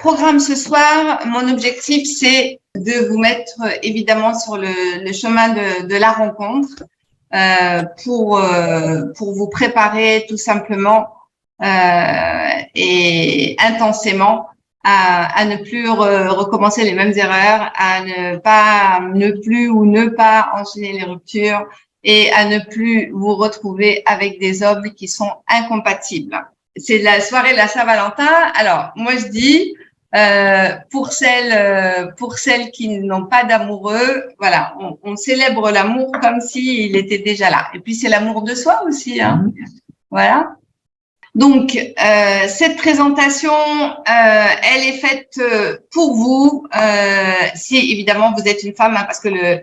Programme ce soir, mon objectif, c'est de vous mettre évidemment sur le chemin de la rencontre pour vous préparer tout simplement et intensément à ne plus recommencer les mêmes erreurs, à ne plus ou ne pas enchaîner les ruptures et à ne plus vous retrouver avec des hommes qui sont incompatibles. C'est la soirée de la Saint-Valentin. Alors, moi, je dis, pour celles qui n'ont pas d'amoureux, voilà, on célèbre l'amour comme s'il était déjà là. Et puis, c'est l'amour de soi aussi, hein. Voilà. Donc, cette présentation, elle est faite pour vous, si évidemment vous êtes une femme, hein, parce que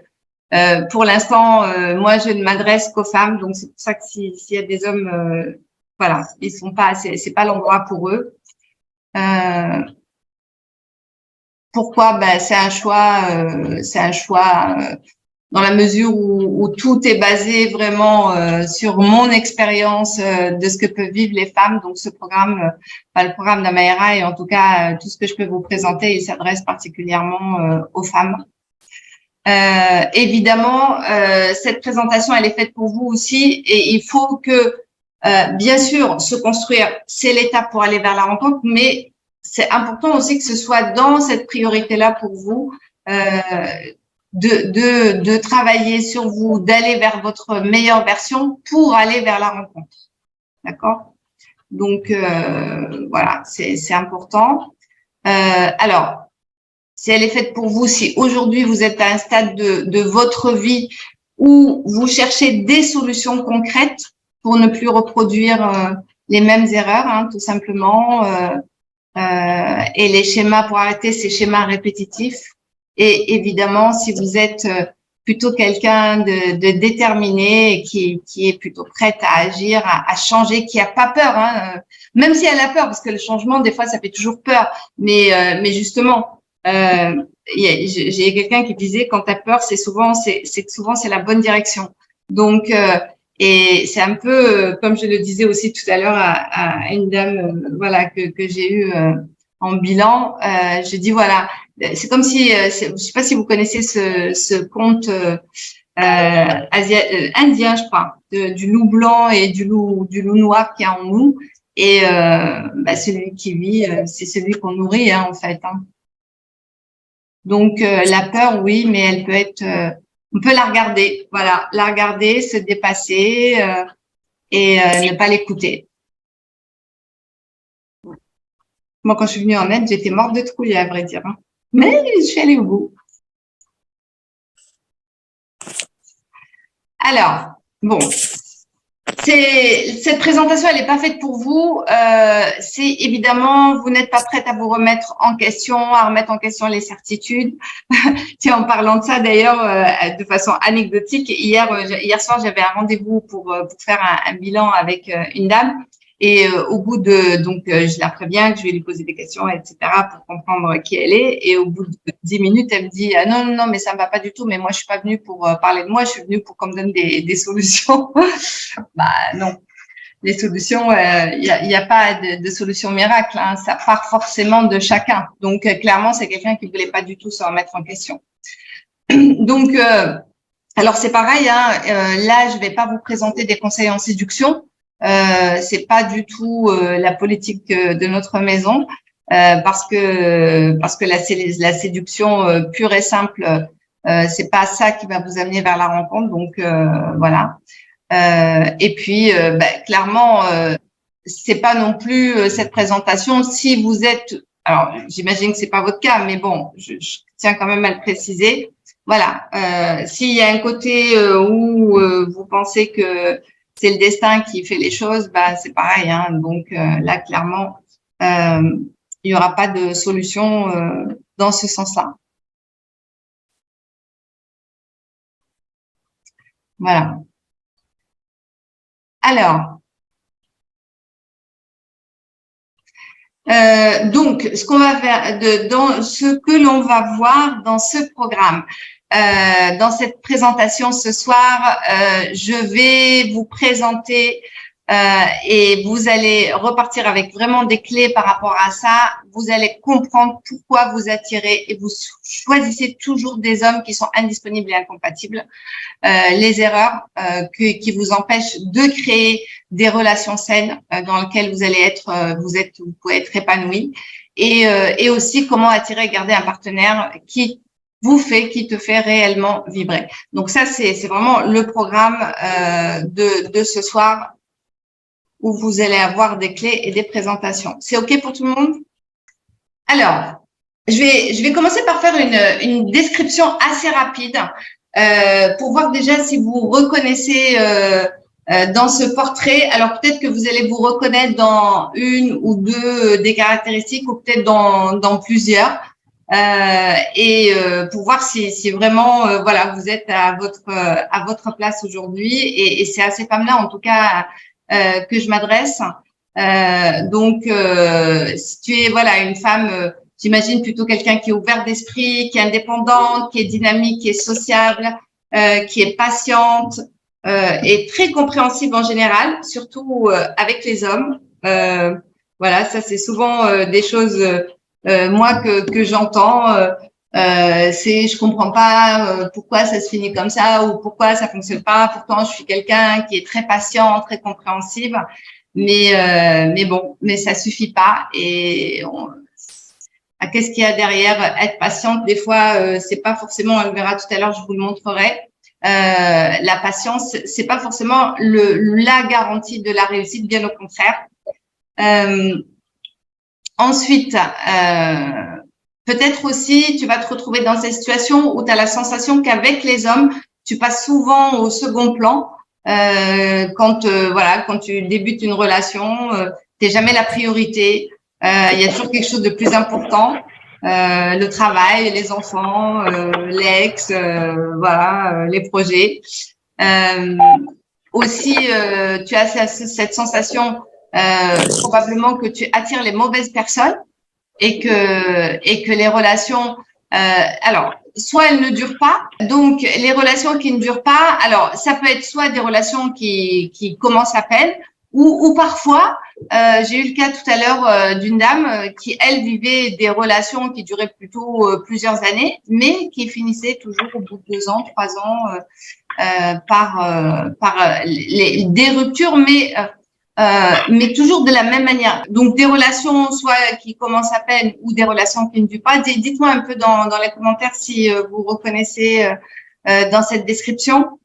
pour l'instant, moi, je ne m'adresse qu'aux femmes, donc c'est pour ça que s'il y a des hommes, voilà, ils sont pas, c'est pas l'endroit pour eux. Pourquoi? Ben, c'est un choix dans la mesure où tout est basé vraiment sur mon expérience de ce que peuvent vivre les femmes. Donc, ce programme, le programme d'Amaïra et en tout cas tout ce que je peux vous présenter, il s'adresse particulièrement aux femmes. Évidemment, cette présentation, elle est faite pour vous aussi et il faut que, bien sûr, se construire, c'est l'étape pour aller vers la rencontre, mais c'est important aussi que ce soit dans cette priorité-là pour vous, de travailler sur vous, d'aller vers votre meilleure version pour aller vers la rencontre. D'accord? Donc, voilà, c'est important. Alors, si elle est faite pour vous, si aujourd'hui vous êtes à un stade de votre vie où vous cherchez des solutions concrètes pour ne plus reproduire les mêmes erreurs, hein, tout simplement, et les schémas pour arrêter ces schémas répétitifs. Et évidemment, si vous êtes plutôt quelqu'un de déterminé et qui est plutôt prête à agir, à changer, qui a pas peur, hein, même si elle a peur, parce que le changement, des fois, ça fait toujours peur. Mais justement, j'ai quelqu'un qui disait quand tu as peur, c'est souvent c'est la bonne direction. Donc et c'est un peu comme je le disais aussi tout à l'heure à une dame voilà que j'ai eu en bilan, je dis voilà, c'est comme si je sais pas si vous connaissez ce conte indien, je crois, du loup blanc et du loup noir qui est en nous, et celui qui vit, c'est celui qu'on nourrit, hein, en fait, hein. Donc la peur, oui, mais elle peut être, on peut la regarder, voilà, la regarder, se dépasser et ne pas l'écouter. Moi, quand je suis venue en aide, j'étais morte de trouille, à vrai dire, hein. Mais je suis allée au bout. Alors, bon, cette présentation, elle n'est pas faite pour vous. C'est évidemment, vous n'êtes pas prête à vous remettre en question, à remettre en question les certitudes. Tiens, en parlant de ça, d'ailleurs, de façon anecdotique, hier soir, j'avais un rendez-vous pour faire un bilan avec une dame. Et au bout donc je la préviens que je vais lui poser des questions, etc., pour comprendre qui elle est. Et au bout de 10 minutes, elle me dit non, mais ça me va pas du tout. Mais moi, je suis pas venue pour parler de moi. Je suis venue pour qu'on me donne des solutions. Bah non, les solutions, il y a pas de solution miracle, hein. Ça part forcément de chacun. Donc clairement, c'est quelqu'un qui voulait pas du tout se remettre en question. Donc alors c'est pareil, hein, là je vais pas vous présenter des conseils en séduction. C'est pas du tout la politique de notre maison, parce que la séduction pure et simple, c'est pas ça qui va vous amener vers la rencontre. Donc voilà. Et puis clairement, c'est pas non plus cette présentation. Si vous êtes, alors j'imagine que c'est pas votre cas, mais bon, je tiens quand même à le préciser. Voilà. S'il y a un côté où vous pensez que c'est le destin qui fait les choses, bah c'est pareil, hein. Donc là, clairement, il y aura pas de solution dans ce sens-là. Voilà. Alors, donc, ce qu'on va faire, dans ce que l'on va voir dans ce programme, dans cette présentation ce soir, je vais vous présenter et vous allez repartir avec vraiment des clés par rapport à ça. Vous allez comprendre pourquoi vous attirez et vous choisissez toujours des hommes qui sont indisponibles et incompatibles. Les erreurs qui vous empêchent de créer des relations saines dans lesquelles vous allez être, vous pouvez être épanoui, et aussi comment attirer et garder un partenaire qui te fait réellement vibrer. Donc ça, c'est vraiment le programme de ce soir, où vous allez avoir des clés et des présentations. C'est OK pour tout le monde? Alors, je vais commencer par faire une description assez rapide pour voir déjà si vous reconnaissez dans ce portrait. Alors, peut-être que vous allez vous reconnaître dans une ou deux des caractéristiques, ou peut-être dans plusieurs. Pour voir si vraiment voilà, vous êtes à votre place aujourd'hui, et c'est à ces femmes-là en tout cas que je m'adresse. Si tu es voilà une femme, j'imagine plutôt quelqu'un qui est ouvert d'esprit, qui est indépendante, qui est dynamique, qui est sociable, qui est patiente et très compréhensive en général, surtout avec les hommes. Voilà, ça c'est souvent des choses moi que j'entends. C'est je comprends pas pourquoi ça se finit comme ça, ou pourquoi ça fonctionne pas. Pourtant, je suis quelqu'un qui est très patient, très compréhensive, mais bon, mais ça suffit pas. Qu'est-ce qu'il y a derrière être patiente? Des fois, c'est pas forcément. On le verra tout à l'heure, je vous le montrerai. La patience, c'est pas forcément la garantie de la réussite, bien au contraire. Ensuite, peut-être aussi, tu vas te retrouver dans cette situation où tu as la sensation qu'avec les hommes, tu passes souvent au second plan. Quand tu débutes une relation, t'es jamais la priorité. Il y a toujours quelque chose de plus important. Le travail, les enfants, l'ex, les projets. Aussi, tu as cette sensation probablement que tu attires les mauvaises personnes, et que les relations, alors, soit elles ne durent pas. Donc, les relations qui ne durent pas, alors, ça peut être soit des relations qui commencent à peine, ou parfois, j'ai eu le cas tout à l'heure d'une dame qui, elle, vivait des relations qui duraient plutôt plusieurs années, mais qui finissaient toujours au bout de 2 ans, 3 ans, par des ruptures, mais toujours de la même manière. Donc, des relations soit qui commencent à peine, ou des relations qui ne durent pas. Dites-moi un peu dans les commentaires si vous reconnaissez dans cette description.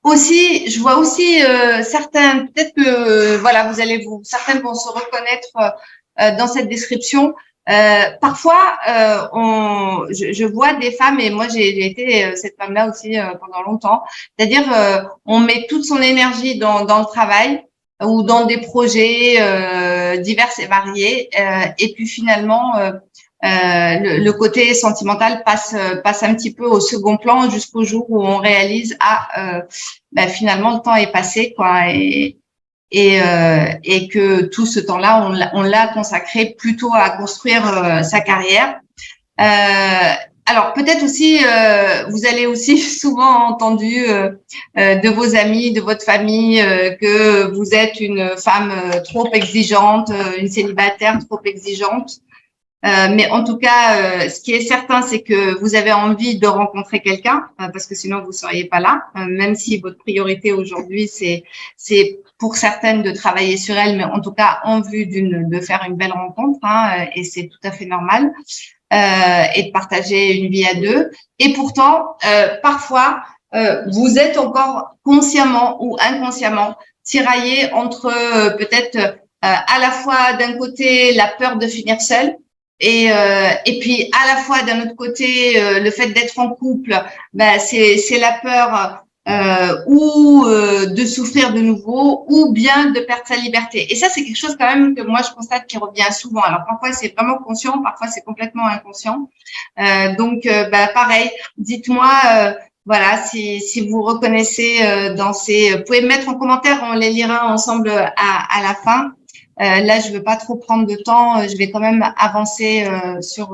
Aussi, je vois aussi certains, peut-être que voilà, certaines vont se reconnaître dans cette description. Parfois, je vois des femmes, et moi j'ai été cette femme-là aussi pendant longtemps. C'est-à-dire, on met toute son énergie dans le travail ou dans des projets divers et variés, et puis finalement, le côté sentimental passe un petit peu au second plan, jusqu'au jour où on réalise finalement le temps est passé, quoi, et que tout ce temps-là, on l'a consacré plutôt à construire sa carrière. Alors peut-être aussi, vous allez aussi souvent entendu de vos amis, de votre famille, que vous êtes une femme trop exigeante, une célibataire trop exigeante. Mais en tout cas, ce qui est certain, c'est que vous avez envie de rencontrer quelqu'un, parce que sinon vous seriez pas là. Même si votre priorité aujourd'hui, c'est pour certaines de travailler sur elles, mais en tout cas en vue de faire une belle rencontre, hein, et c'est tout à fait normal, et de partager une vie à deux. Et pourtant, parfois, vous êtes encore consciemment ou inconsciemment tiraillé entre peut-être à la fois d'un côté la peur de finir seul, et puis à la fois d'un autre côté le fait d'être en couple, c'est la peur ou de souffrir de nouveau, ou bien de perdre sa liberté. Et ça, c'est quelque chose quand même que moi je constate qui revient souvent. Alors parfois c'est vraiment conscient, parfois c'est complètement inconscient. Pareil, dites-moi voilà, si vous reconnaissez dans vous pouvez me mettre en commentaire, on les lira ensemble à la fin. Là, je veux pas trop prendre de temps. Je vais quand même avancer sur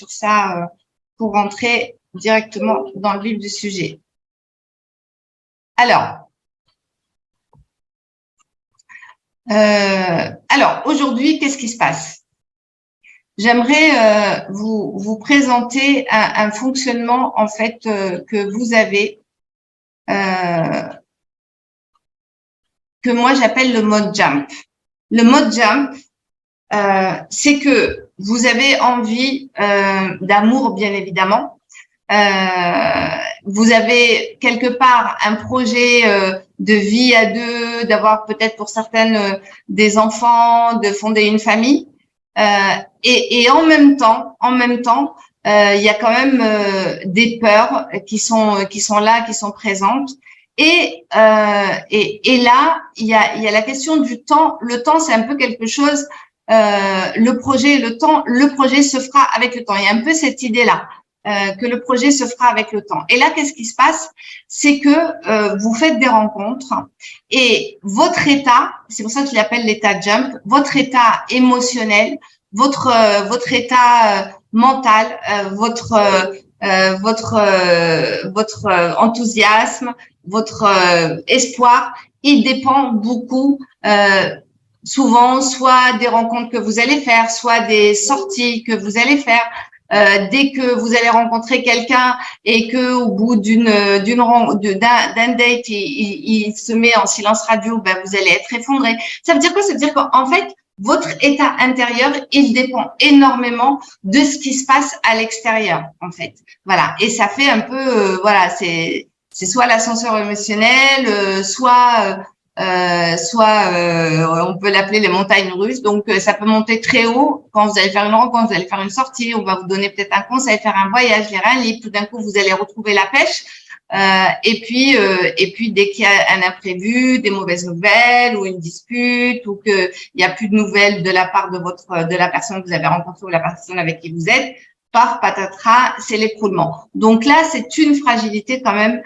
ça pour rentrer directement dans le vif du sujet. Alors, Alors, aujourd'hui, qu'est-ce qui se passe? J'aimerais vous présenter un fonctionnement, en fait, que vous avez, que moi j'appelle le mode jump. Le mode jump, c'est que vous avez envie d'amour, bien évidemment. Vous avez quelque part un projet de vie à deux, d'avoir peut-être pour certaines des enfants, de fonder une famille. Et en même temps, il y a quand même des peurs qui sont là, qui sont présentes. Et là, il y a la question du temps. Le temps, c'est un peu quelque chose. Le projet, le projet se fera avec le temps. Il y a un peu cette idée-là. Que le projet se fera avec le temps. Et là, qu'est-ce qui se passe? C'est que vous faites des rencontres et votre état, c'est pour ça qu'il appelle l'état jump, votre état émotionnel, votre état mental, votre enthousiasme, votre espoir, il dépend beaucoup souvent soit des rencontres que vous allez faire, soit des sorties que vous allez faire. Dès que vous allez rencontrer quelqu'un et que au bout d'un date il se met en silence radio, ben vous allez être effondré. Ça veut dire quoi? Ça veut dire qu'en fait votre état intérieur, il dépend énormément de ce qui se passe à l'extérieur, en fait. Voilà. Et ça fait un peu, voilà, c'est soit l'ascenseur émotionnel, on peut l'appeler les montagnes russes. Donc, ça peut monter très haut quand vous allez faire une rencontre, vous allez faire une sortie, on va vous donner peut-être un conseil, faire un voyage, lire un livre. Tout d'un coup, vous allez retrouver la pêche. Et puis, dès qu'il y a un imprévu, des mauvaises nouvelles ou une dispute ou qu'il n'y a plus de nouvelles de la part de la personne que vous avez rencontrée ou la personne avec qui vous êtes, paf, patatras, c'est l'écroulement. Donc là, c'est une fragilité quand même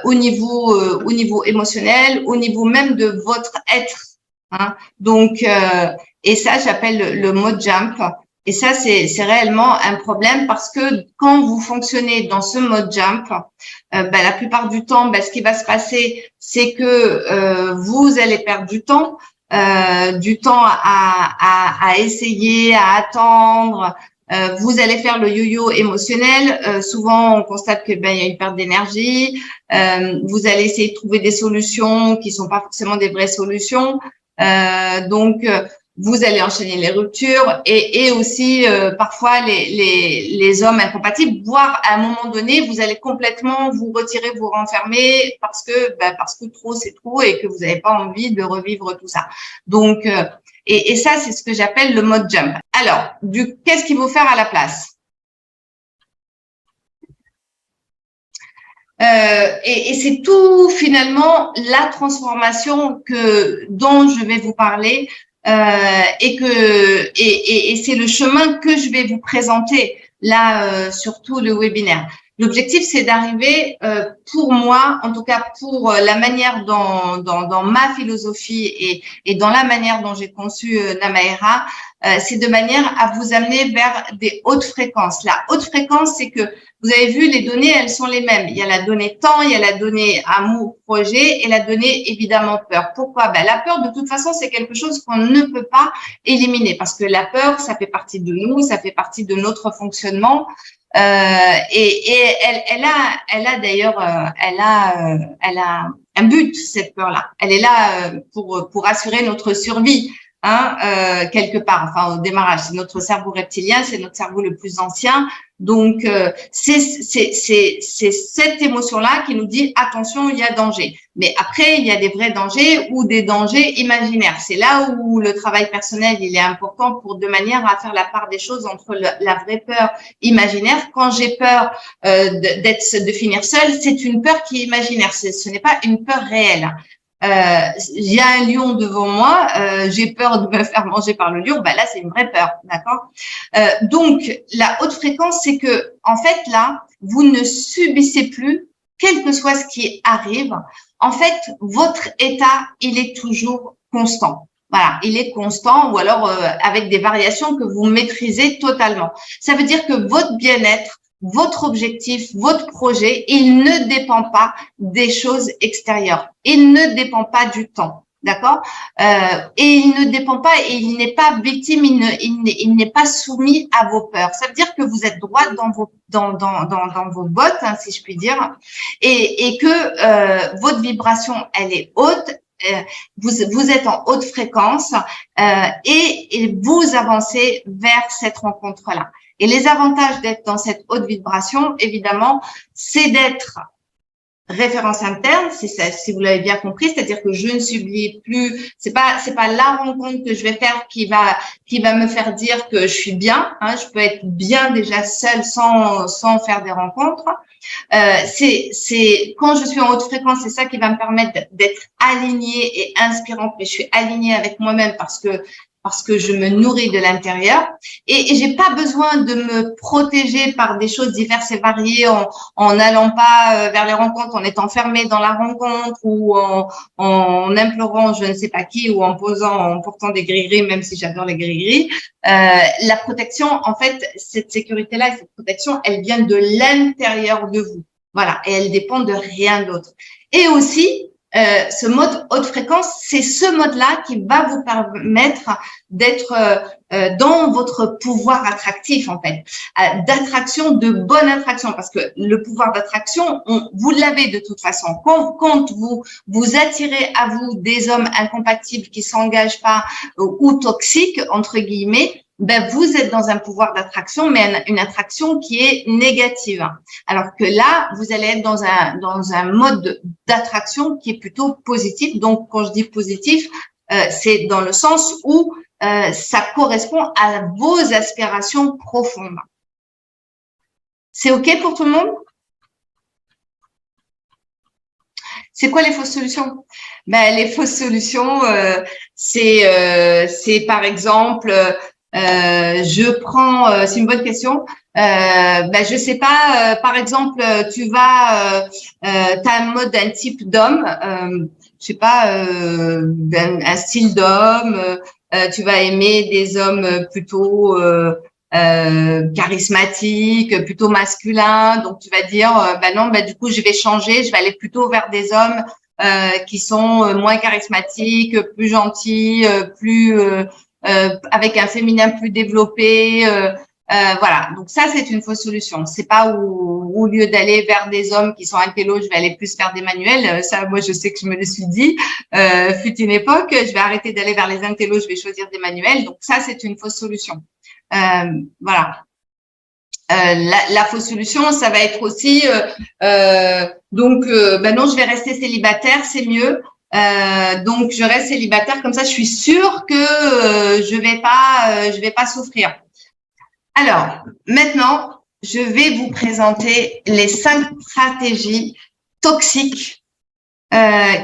au niveau émotionnel, au niveau même de votre être. Hein. Donc, et ça, j'appelle le mode jump. Et ça, c'est réellement un problème parce que quand vous fonctionnez dans ce mode jump, la plupart du temps, ce qui va se passer, c'est que vous allez perdre du temps à essayer, à attendre. Vous allez faire le yo-yo émotionnel. Souvent, on constate que il y a une perte d'énergie. Vous allez essayer de trouver des solutions qui sont pas forcément des vraies solutions. Donc, vous allez enchaîner les ruptures et aussi parfois les hommes incompatibles, voire à un moment donné, vous allez complètement vous retirer, vous renfermer parce que trop c'est trop et que vous n'avez pas envie de revivre tout ça. Donc, et ça, c'est ce que j'appelle le mode jump. Alors, qu'est-ce qu'il faut faire à la place? Et c'est tout finalement la transformation dont je vais vous parler et c'est le chemin que je vais vous présenter là sur tout le webinaire. L'objectif, c'est d'arriver, pour moi, en tout cas pour la manière dans ma philosophie et dans la manière dont j'ai conçu Namaera, c'est de manière à vous amener vers des hautes fréquences. La haute fréquence, c'est que vous avez vu, les données, elles sont les mêmes. Il y a la donnée temps, il y a la donnée amour, projet et la donnée, évidemment, peur. Pourquoi? La peur, de toute façon, c'est quelque chose qu'on ne peut pas éliminer parce que la peur, ça fait partie de nous, ça fait partie de notre fonctionnement. Et elle a d'ailleurs, elle a un but, cette peur-là. Elle est là pour assurer notre survie. Hein, quelque part, enfin au démarrage, c'est notre cerveau reptilien, c'est notre cerveau le plus ancien. Donc c'est cette émotion-là qui nous dit attention, il y a danger. Mais après, il y a des vrais dangers ou des dangers imaginaires. C'est là où le travail personnel il est important de manière à faire la part des choses entre la vraie peur imaginaire. Quand j'ai peur de finir seule, c'est une peur qui est imaginaire. Ce n'est pas une peur réelle. Il y a un lion devant moi, j'ai peur de me faire manger par le lion, là c'est une vraie peur, d'accord. Donc la haute fréquence, c'est que en fait là, vous ne subissez plus, quel que soit ce qui arrive. En fait, votre état, il est toujours constant. Voilà, il est constant ou alors avec des variations que vous maîtrisez totalement. Ça veut dire que votre bien-être, votre objectif, votre projet, il ne dépend pas des choses extérieures. Il ne dépend pas du temps. d'accord? Et il ne dépend pas, et il n'est pas victime, il n'est pas soumis à vos peurs. Ça veut dire que vous êtes droite dans vos bottes, hein, si je puis dire, et que votre vibration, elle est haute. Vous êtes en haute fréquence et vous avancez vers cette rencontre-là. Et les avantages d'être dans cette haute vibration, évidemment, c'est d'être référence interne, si vous l'avez bien compris, c'est-à-dire que je ne subis plus, c'est pas la rencontre que je vais faire qui va me faire dire que je suis bien, hein, je peux être bien déjà seule sans faire des rencontres. C'est quand je suis en haute fréquence, c'est ça qui va me permettre d'être alignée et inspirante, mais je suis alignée avec moi-même parce que je me nourris de l'intérieur et j'ai pas besoin de me protéger par des choses diverses et variées en n'allant pas vers les rencontres, en étant fermée dans la rencontre ou en implorant je ne sais pas qui ou en portant des gris-gris, même si j'adore les gris-gris. La protection, en fait, cette sécurité-là et cette protection, elle vient de l'intérieur de vous. Voilà, et elle dépend de rien d'autre. Et aussi, ce mode haute fréquence, c'est ce mode-là qui va vous permettre d'être dans votre pouvoir attractif, en fait, d'attraction, de bonne attraction, parce que le pouvoir d'attraction, vous l'avez de toute façon. Quand vous attirez à vous des hommes incompatibles qui s'engagent pas ou toxiques, entre guillemets, ben vous êtes dans un pouvoir d'attraction, mais une attraction qui est négative. Alors que là, vous allez être dans un mode d'attraction qui est plutôt positif. Donc, quand je dis positif, c'est dans le sens où ça correspond à vos aspirations profondes. C'est OK pour tout le monde? C'est quoi les fausses solutions? Ben, les fausses solutions, c'est par exemple, je prends, c'est une bonne question. Ben, je sais pas, par exemple, t'as un type d'homme, je sais pas, un style d'homme, tu vas aimer des hommes plutôt charismatiques, plutôt masculins. Donc tu vas dire, ben non, ben du coup je vais changer, je vais aller plutôt vers des hommes qui sont moins charismatiques, plus gentils, plus avec un féminin plus développé. Voilà, donc ça c'est une fausse solution. C'est pas où, au lieu d'aller vers des hommes qui sont intello, je vais aller plus vers des manuels. Ça, moi je sais que je me le suis dit. Fut une époque, je vais arrêter d'aller vers les intellos, je vais choisir des manuels. Donc ça c'est une fausse solution. Voilà. La fausse solution, ça va être aussi ben non, je vais rester célibataire, c'est mieux. Donc je reste célibataire comme ça, je suis sûre que je vais pas souffrir. Alors maintenant, je vais vous présenter les 5 stratégies toxiques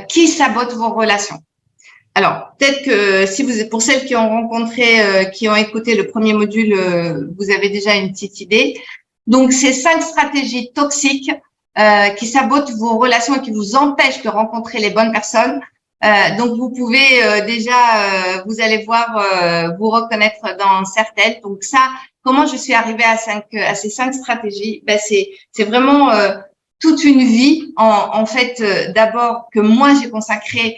qui sabotent vos relations. Alors, peut-être que si vous, pour celles qui ont rencontré, qui ont écouté le premier module, vous avez déjà une petite idée. Donc, ces 5 stratégies toxiques qui sabotent vos relations et qui vous empêchent de rencontrer les bonnes personnes. Donc, vous pouvez déjà, vous allez voir, vous reconnaître dans certaines. Donc, ça, comment je suis arrivée à ces 5 stratégies? Ben, c'est vraiment toute une vie, en fait, d'abord que moi j'ai consacré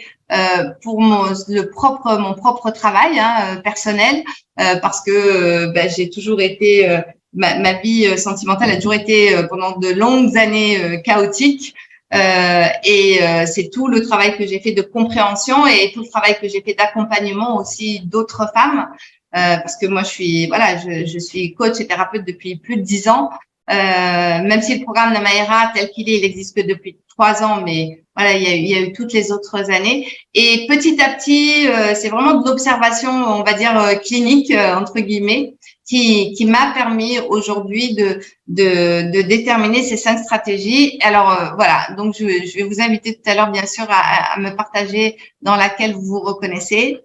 pour mon propre travail personnel, parce que j'ai toujours été ma vie sentimentale a toujours été pendant de longues années chaotique. C'est tout le travail que j'ai fait de compréhension et tout le travail que j'ai fait d'accompagnement aussi d'autres femmes, parce que moi je suis coach et thérapeute depuis plus de 10 ans. Même si le programme Namaera tel qu'il est, il existe que depuis 3 ans, mais voilà, il y a eu toutes les autres années. Et petit à petit, c'est vraiment de l'observation, on va dire clinique entre guillemets, qui m'a permis aujourd'hui de déterminer ces 5 stratégies. Alors voilà, donc je vais vous inviter tout à l'heure bien sûr à me partager dans laquelle vous vous reconnaissez.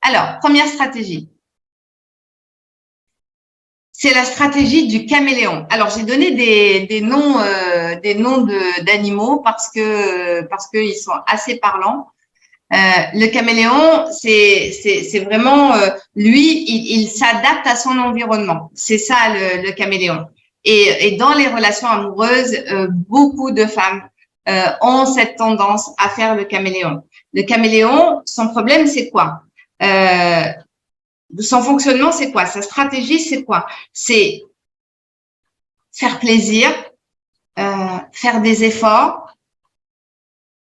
Alors, première stratégie. C'est la stratégie du caméléon. Alors j'ai donné des noms d'animaux parce que ils sont assez parlants. Le caméléon, c'est vraiment lui, il s'adapte à son environnement. C'est ça le caméléon. Et dans les relations amoureuses, beaucoup de femmes ont cette tendance à faire le caméléon. Le caméléon, son problème, c'est quoi? Son fonctionnement, c'est quoi? Sa stratégie, c'est quoi? C'est faire plaisir, faire des efforts.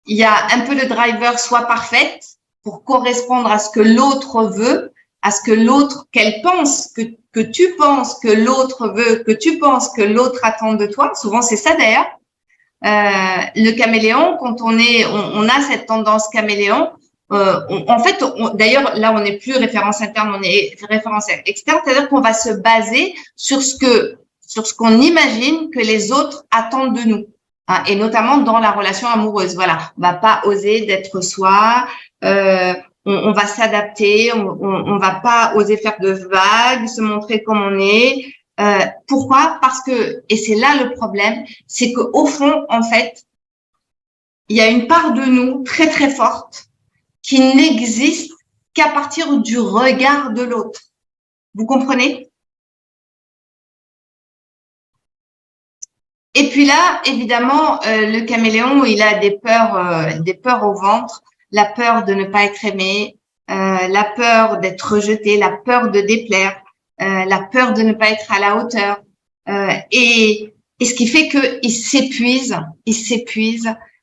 Il y a un peu le driver soit parfaite pour correspondre à ce que l'autre veut, à ce que l'autre, qu'elle pense, que tu penses que l'autre veut, que tu penses que l'autre attend de toi. Souvent, c'est ça d'ailleurs. Le caméléon, quand on a cette tendance caméléon, en fait, d'ailleurs, là, on n'est plus référence interne, on est référence externe, c'est-à-dire qu'on va se baser sur ce qu'on imagine que les autres attendent de nous, hein, et notamment dans la relation amoureuse. Voilà, on va pas oser d'être soi, on va s'adapter, on va pas oser faire de vagues, se montrer comme on est. Pourquoi? Parce que, et c'est là le problème, c'est qu'au fond, en fait, il y a une part de nous très très forte qui n'existe qu'à partir du regard de l'autre. Vous comprenez? Et puis là, évidemment, le caméléon, il a des peurs au ventre, la peur de ne pas être aimé, la peur d'être rejeté, la peur de déplaire, la peur de ne pas être à la hauteur. Et ce qui fait qu'il s'épuise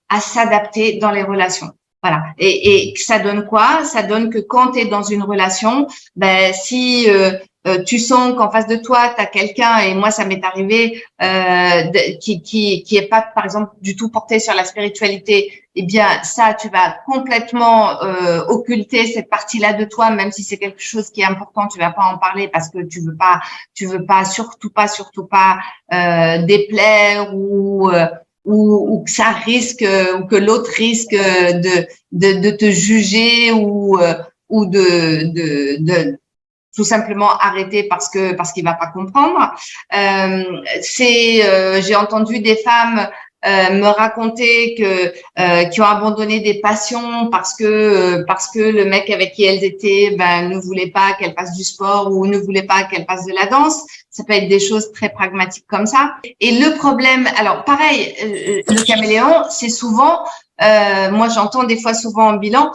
à s'adapter dans les relations. Voilà. Et ça donne quoi? Ça donne que quand tu es dans une relation, ben si tu sens qu'en face de toi, tu as quelqu'un, et moi, ça m'est arrivé, qui est pas, par exemple, du tout porté sur la spiritualité, eh bien, ça, tu vas complètement occulter cette partie-là de toi, même si c'est quelque chose qui est important, tu vas pas en parler parce que tu veux pas, surtout pas déplaire ou que ça risque, ou que l'autre risque de te juger ou de tout simplement arrêter parce qu'il va pas comprendre. J'ai entendu des femmes me raconter qui ont abandonné des passions parce que le mec avec qui elles étaient ne voulait pas qu'elles fassent du sport ou ne voulait pas qu'elles fassent de la danse. Ça peut être des choses très pragmatiques comme ça. Et le problème, alors pareil, le caméléon, c'est souvent, moi j'entends des fois souvent en bilan,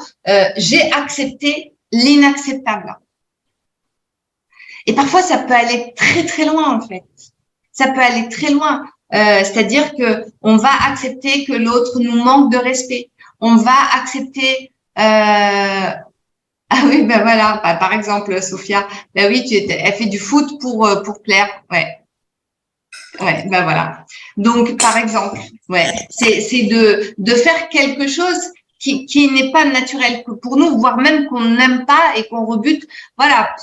j'ai accepté l'inacceptable. Et parfois, ça peut aller très, très loin, en fait. Ça peut aller très loin. C'est-à-dire que on va accepter que l'autre nous manque de respect. On va accepter… Ah oui, ben voilà, par exemple, Sophia, ben oui, elle fait du foot pour plaire. Ouais, ouais, ben voilà. Donc, par exemple, ouais, c'est de faire quelque chose qui n'est pas naturel pour nous, voire même qu'on n'aime pas et qu'on rebute. Voilà,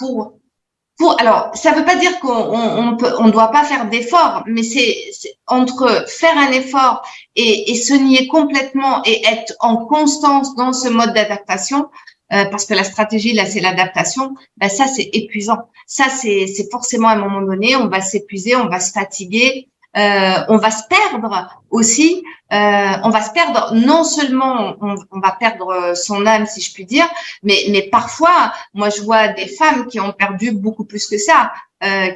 alors, ça veut pas dire qu'on doit pas faire d'efforts, mais c'est entre faire un effort et se nier complètement et être en constance dans ce mode d'adaptation, parce que la stratégie là, c'est l'adaptation. Ben ça, c'est épuisant. Ça, c'est forcément à un moment donné, on va s'épuiser, on va se fatiguer, on va se perdre aussi. On va se perdre. Non seulement on va perdre son âme, si je puis dire, mais parfois, moi, je vois des femmes qui ont perdu beaucoup plus que ça,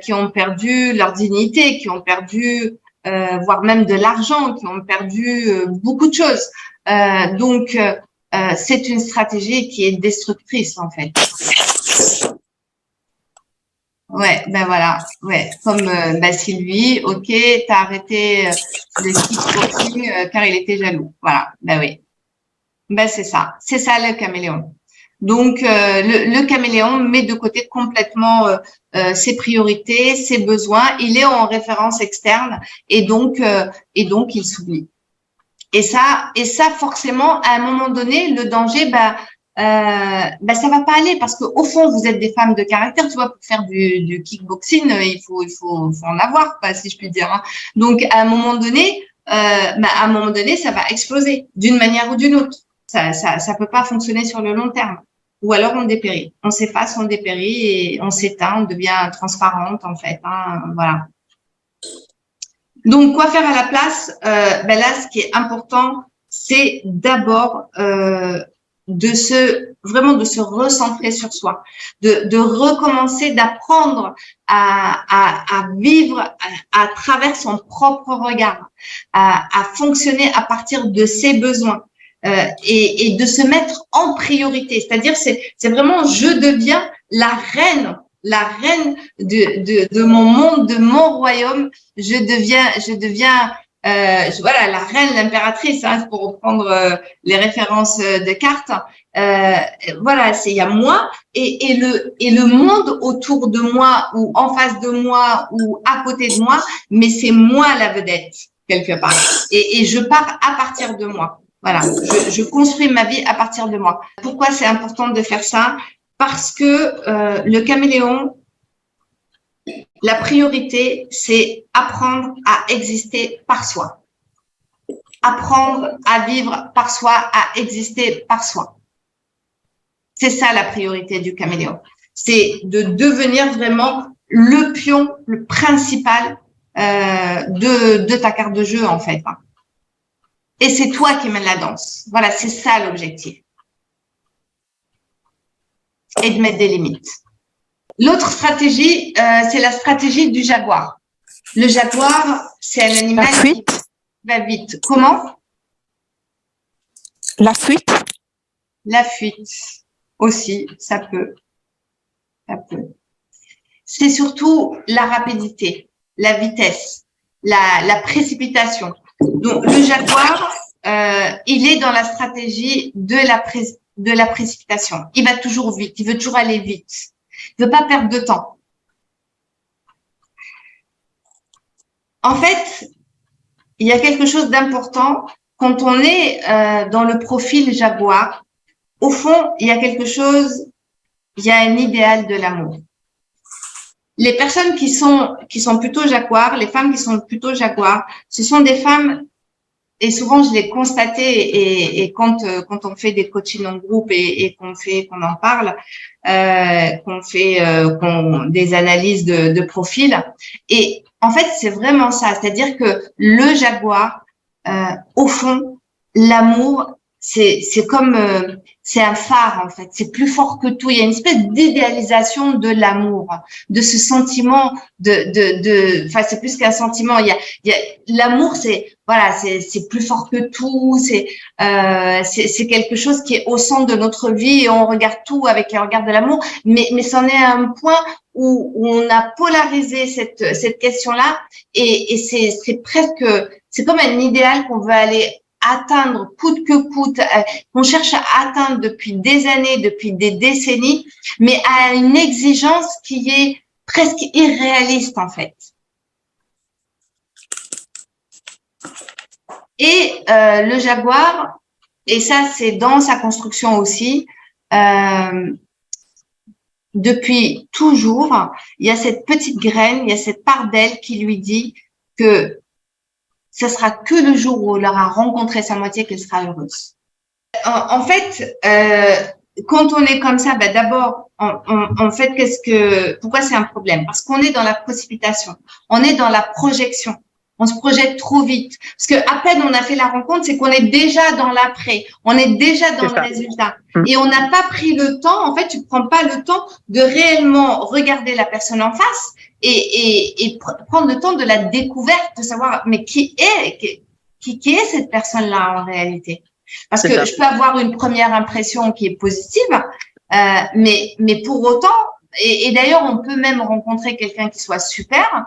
qui ont perdu leur dignité, qui ont perdu, voire même de l'argent, qui ont perdu beaucoup de choses. Donc, c'est une stratégie qui est destructrice, en fait. Ouais, ben voilà, ouais, comme Sylvie, ok, t'as arrêté le kickboxing car il était jaloux. Voilà, ben oui, ben c'est ça le caméléon. Donc le caméléon met de côté complètement ses priorités, ses besoins. Il est en référence externe et donc il s'oublie. Et ça forcément à un moment donné le danger, ça va pas aller parce que au fond vous êtes des femmes de caractère, tu vois, pour faire du kickboxing, il faut en avoir, pas si je puis dire, hein. Donc à un moment donné, ça va exploser d'une manière ou d'une autre. Ça peut pas fonctionner sur le long terme. Ou alors on dépérit, on s'efface, on dépérit et on s'éteint, on devient transparente en fait, hein, voilà. Donc, quoi faire à la place? Là, ce qui est important, c'est d'abord vraiment de se recentrer sur soi, de recommencer, d'apprendre à vivre à travers son propre regard, à fonctionner à partir de ses besoins. et de se mettre en priorité. C'est-à-dire, c'est vraiment, je deviens la reine de mon monde, de mon royaume. Je deviens voilà, la reine, l'impératrice, hein, pour reprendre les références de cartes. Voilà, il y a moi et le monde autour de moi ou en face de moi ou à côté de moi, mais c'est moi la vedette quelque part. Et je pars à partir de moi. Voilà, je construis ma vie à partir de moi. Pourquoi c'est important de faire ça? Parce que le caméléon, la priorité, c'est apprendre à exister par soi. Apprendre à vivre par soi, à exister par soi. C'est ça la priorité du caméléon. C'est de devenir vraiment le pion, le principal de ta carte de jeu, en fait. Et c'est toi qui mènes la danse. Voilà, c'est ça l'objectif. Et de mettre des limites. L'autre stratégie, c'est la stratégie du jaguar. Le jaguar, c'est un animal qui va vite. Comment? La fuite. La fuite aussi, ça peut. Ça peut. C'est surtout la rapidité, la vitesse, la précipitation. Donc, le jaguar, il est dans la stratégie de la précipitation. Il va toujours vite, il veut toujours aller vite. Il ne veut pas perdre de temps. En fait, il y a quelque chose d'important. Quand on est dans le profil jaguar, au fond, il y a quelque chose, il y a un idéal de l'amour. Les personnes qui sont plutôt jaguars, les femmes qui sont plutôt jaguars, ce sont des femmes, et souvent je l'ai constaté, et quand on fait des coachings en groupe et qu'on en parle, qu'on fait des analyses de profil, et en fait c'est vraiment ça, c'est-à-dire que le jaguar, au fond, l'amour, c'est comme c'est un phare en fait, c'est plus fort que tout. Il y a une espèce d'idéalisation de l'amour, de ce sentiment enfin c'est plus qu'un sentiment. Il y a l'amour, c'est voilà, c'est plus fort que tout. C'est quelque chose qui est au centre de notre vie et on regarde tout avec un regard de l'amour. Mais c'en est à un point où on a polarisé cette question-là et c'est presque, c'est comme un idéal qu'on veut aller atteindre coûte que coûte, qu'on cherche à atteindre depuis des années, depuis des décennies, mais à une exigence qui est presque irréaliste en fait. Et le jaguar, et ça c'est dans sa construction aussi, depuis toujours, il y a cette petite graine, il y a cette part d'elle qui lui dit que ce sera que le jour où elle aura rencontré sa moitié qu'elle sera heureuse. En fait, quand on est comme ça, ben d'abord, en fait, pourquoi c'est un problème? Parce qu'on est dans la précipitation, on est dans la projection. On se projette trop vite. Parce que à peine on a fait la rencontre, c'est qu'on est déjà dans l'après, on est déjà dans le résultat. Et on n'a pas pris le temps, en fait, tu prends pas le temps de réellement regarder la personne en face et prendre le temps de la découverte, de savoir, mais qui est cette personne-là en réalité? Parce que je peux avoir une première impression qui est positive, mais pour autant, et d'ailleurs, on peut même rencontrer quelqu'un qui soit super,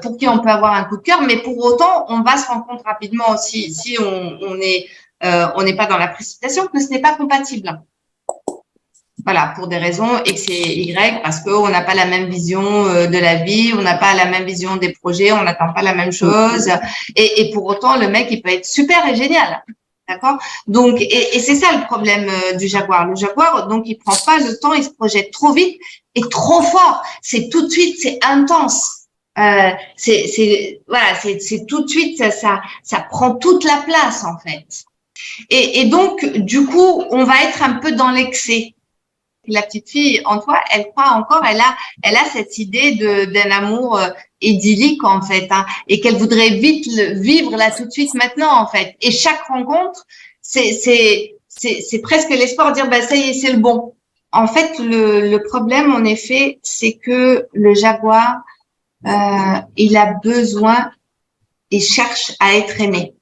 pour qui on peut avoir un coup de cœur, mais pour autant, on va se rendre compte rapidement aussi, si on n'est pas dans la précipitation, que ce n'est pas compatible. Voilà, pour des raisons X et Y, parce qu'on n'a pas la même vision de la vie, on n'a pas la même vision des projets, on n'attend pas la même chose. Et pour autant, le mec, il peut être super et génial. D'accord? Donc, et c'est ça le problème du jaguar. Le jaguar, donc, il prend pas le temps, il se projette trop vite et trop fort. C'est tout de suite, c'est intense. Voilà, c'est tout de suite, ça prend toute la place, en fait. Et donc, du coup, on va être un peu dans l'excès. La petite fille en toi, elle croit encore, elle a cette idée d'un amour idyllique en fait, hein, et qu'elle voudrait vite vivre là tout de suite maintenant en fait. Et chaque rencontre, c'est presque l'espoir de dire bah ça y est, c'est le bon. En fait, le problème en effet, c'est que le jaguar, il a besoin et cherche à être aimé.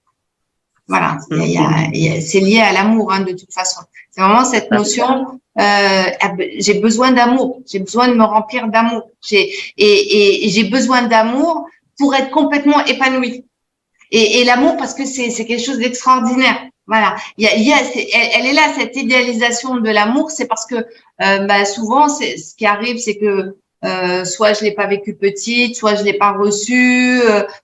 Voilà, c'est lié à l'amour, hein, de toute façon. C'est vraiment cette notion, j'ai besoin d'amour, j'ai besoin de me remplir d'amour, et j'ai besoin d'amour pour être complètement épanouie. Et l'amour, parce que c'est quelque chose d'extraordinaire. Voilà, elle est là, cette idéalisation de l'amour, c'est parce que souvent, ce qui arrive, c'est que soit je l'ai pas vécu petite, soit je l'ai pas reçu,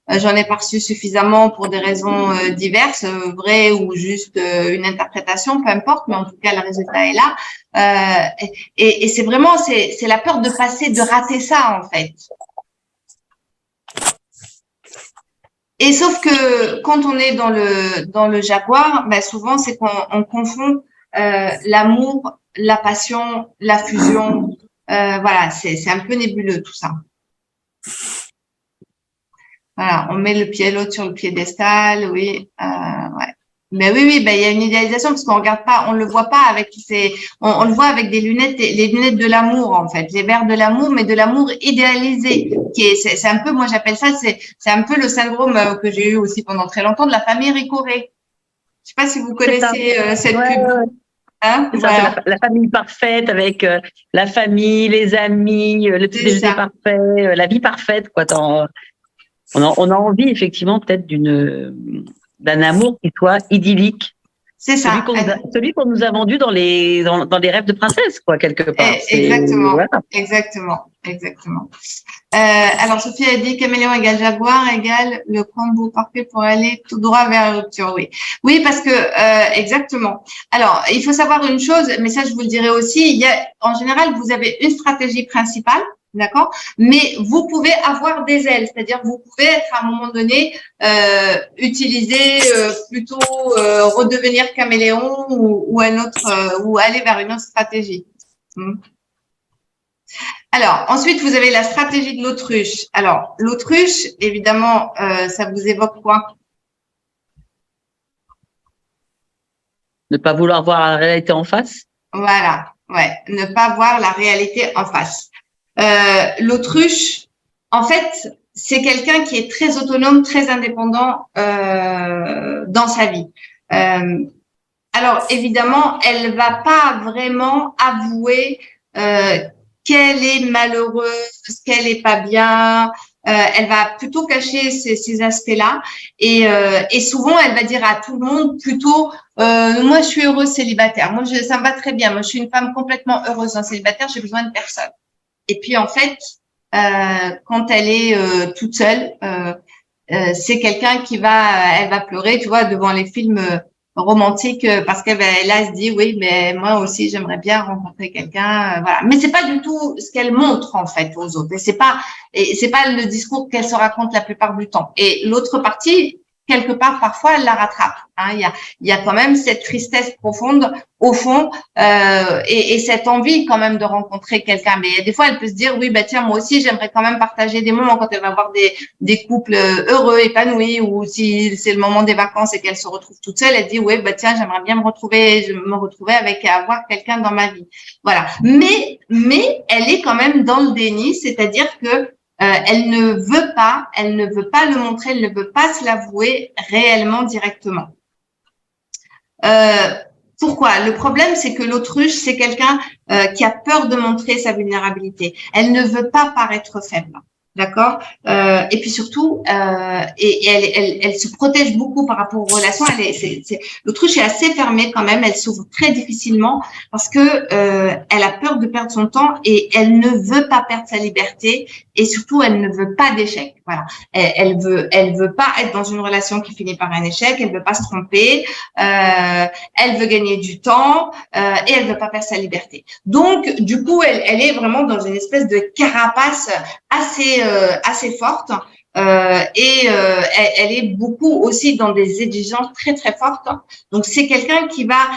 j'en ai pas reçu suffisamment pour des raisons diverses, vraies ou juste une interprétation, peu importe, mais en tout cas le résultat est là. Et c'est vraiment c'est la peur de passer, de rater ça en fait. Et sauf que quand on est dans le jaguar, souvent c'est qu'on confond l'amour, la passion, la fusion. Voilà, c'est un peu nébuleux tout ça. Voilà, on met le pied l'autre sur le piédestal, oui, ouais. Mais oui, il y a une idéalisation parce qu'on regarde pas, on le voit pas avec on le voit avec des lunettes, les lunettes de l'amour en fait, les verres de l'amour, mais de l'amour idéalisé, c'est un peu, moi j'appelle ça, c'est un peu le syndrome que j'ai eu aussi pendant très longtemps de la famille Ricoré. Je sais pas si vous connaissez cette pub. Ouais. Hein, c'est ça, voilà. c'est la famille parfaite avec la famille, les amis, le petit déjeuner parfait, la vie parfaite, quoi. On a envie effectivement peut-être d'un amour qui soit idyllique. C'est ça. Celui qu'on nous a vendu dans les rêves de princesse, quoi, quelque part. Exactement. Voilà. Exactement. Alors, Sophie a dit caméléon égale jaguar égale le combo parfait pour aller tout droit vers la rupture. Oui. Oui, parce que, exactement. Alors, il faut savoir une chose, mais ça, je vous le dirai aussi. En général, vous avez une stratégie principale. D'accord? Mais vous pouvez avoir des ailes, c'est-à-dire vous pouvez être à un moment donné utiliser plutôt redevenir caméléon ou un autre ou aller vers une autre stratégie. Alors ensuite vous avez la stratégie de l'autruche. Alors l'autruche, évidemment, ça vous évoque quoi? Ne pas vouloir voir la réalité en face. Voilà, ouais, ne pas voir la réalité en face. L'autruche, en fait, c'est quelqu'un qui est très autonome, très indépendant dans sa vie. Alors, évidemment, elle va pas vraiment avouer qu'elle est malheureuse, qu'elle est pas bien. Elle va plutôt cacher ces aspects-là. Et souvent, elle va dire à tout le monde plutôt moi, je suis heureuse célibataire. Moi, ça me va très bien. Moi, je suis une femme complètement heureuse en célibataire. J'ai besoin de personne. Et puis, en fait, quand elle est toute seule, c'est quelqu'un elle va pleurer, tu vois, devant les films romantiques parce qu'elle elle se dit oui, mais moi aussi j'aimerais bien rencontrer quelqu'un, voilà. Mais c'est pas du tout ce qu'elle montre en fait aux autres. Et c'est pas le discours qu'elle se raconte la plupart du temps. Et l'autre partie, quelque part, parfois, elle la rattrape. Hein. Il y a quand même cette tristesse profonde au fond et cette envie quand même de rencontrer quelqu'un. Mais des fois, elle peut se dire, oui, tiens, moi aussi, j'aimerais quand même partager des moments quand elle va voir des couples heureux, épanouis, ou si c'est le moment des vacances et qu'elle se retrouve toute seule, elle dit, oui, tiens, j'aimerais bien me retrouver avec avoir quelqu'un dans ma vie. Voilà. Mais elle est quand même dans le déni, c'est-à-dire que elle ne veut pas le montrer, elle ne veut pas se l'avouer réellement directement. Pourquoi? Le problème, c'est que l'autruche, c'est quelqu'un qui a peur de montrer sa vulnérabilité. Elle ne veut pas paraître faible. D'accord. Et puis surtout, elle se protège beaucoup par rapport aux relations. L'autruche est assez fermée quand même. Elle s'ouvre très difficilement parce que elle a peur de perdre son temps et elle ne veut pas perdre sa liberté et surtout elle ne veut pas d'échec. Voilà. Elle veut pas être dans une relation qui finit par un échec. Elle veut pas se tromper. Elle veut gagner du temps et elle veut pas perdre sa liberté. Donc du coup, elle est vraiment dans une espèce de carapace assez forte et elle est beaucoup aussi dans des exigences très très fortes. Donc c'est quelqu'un qui va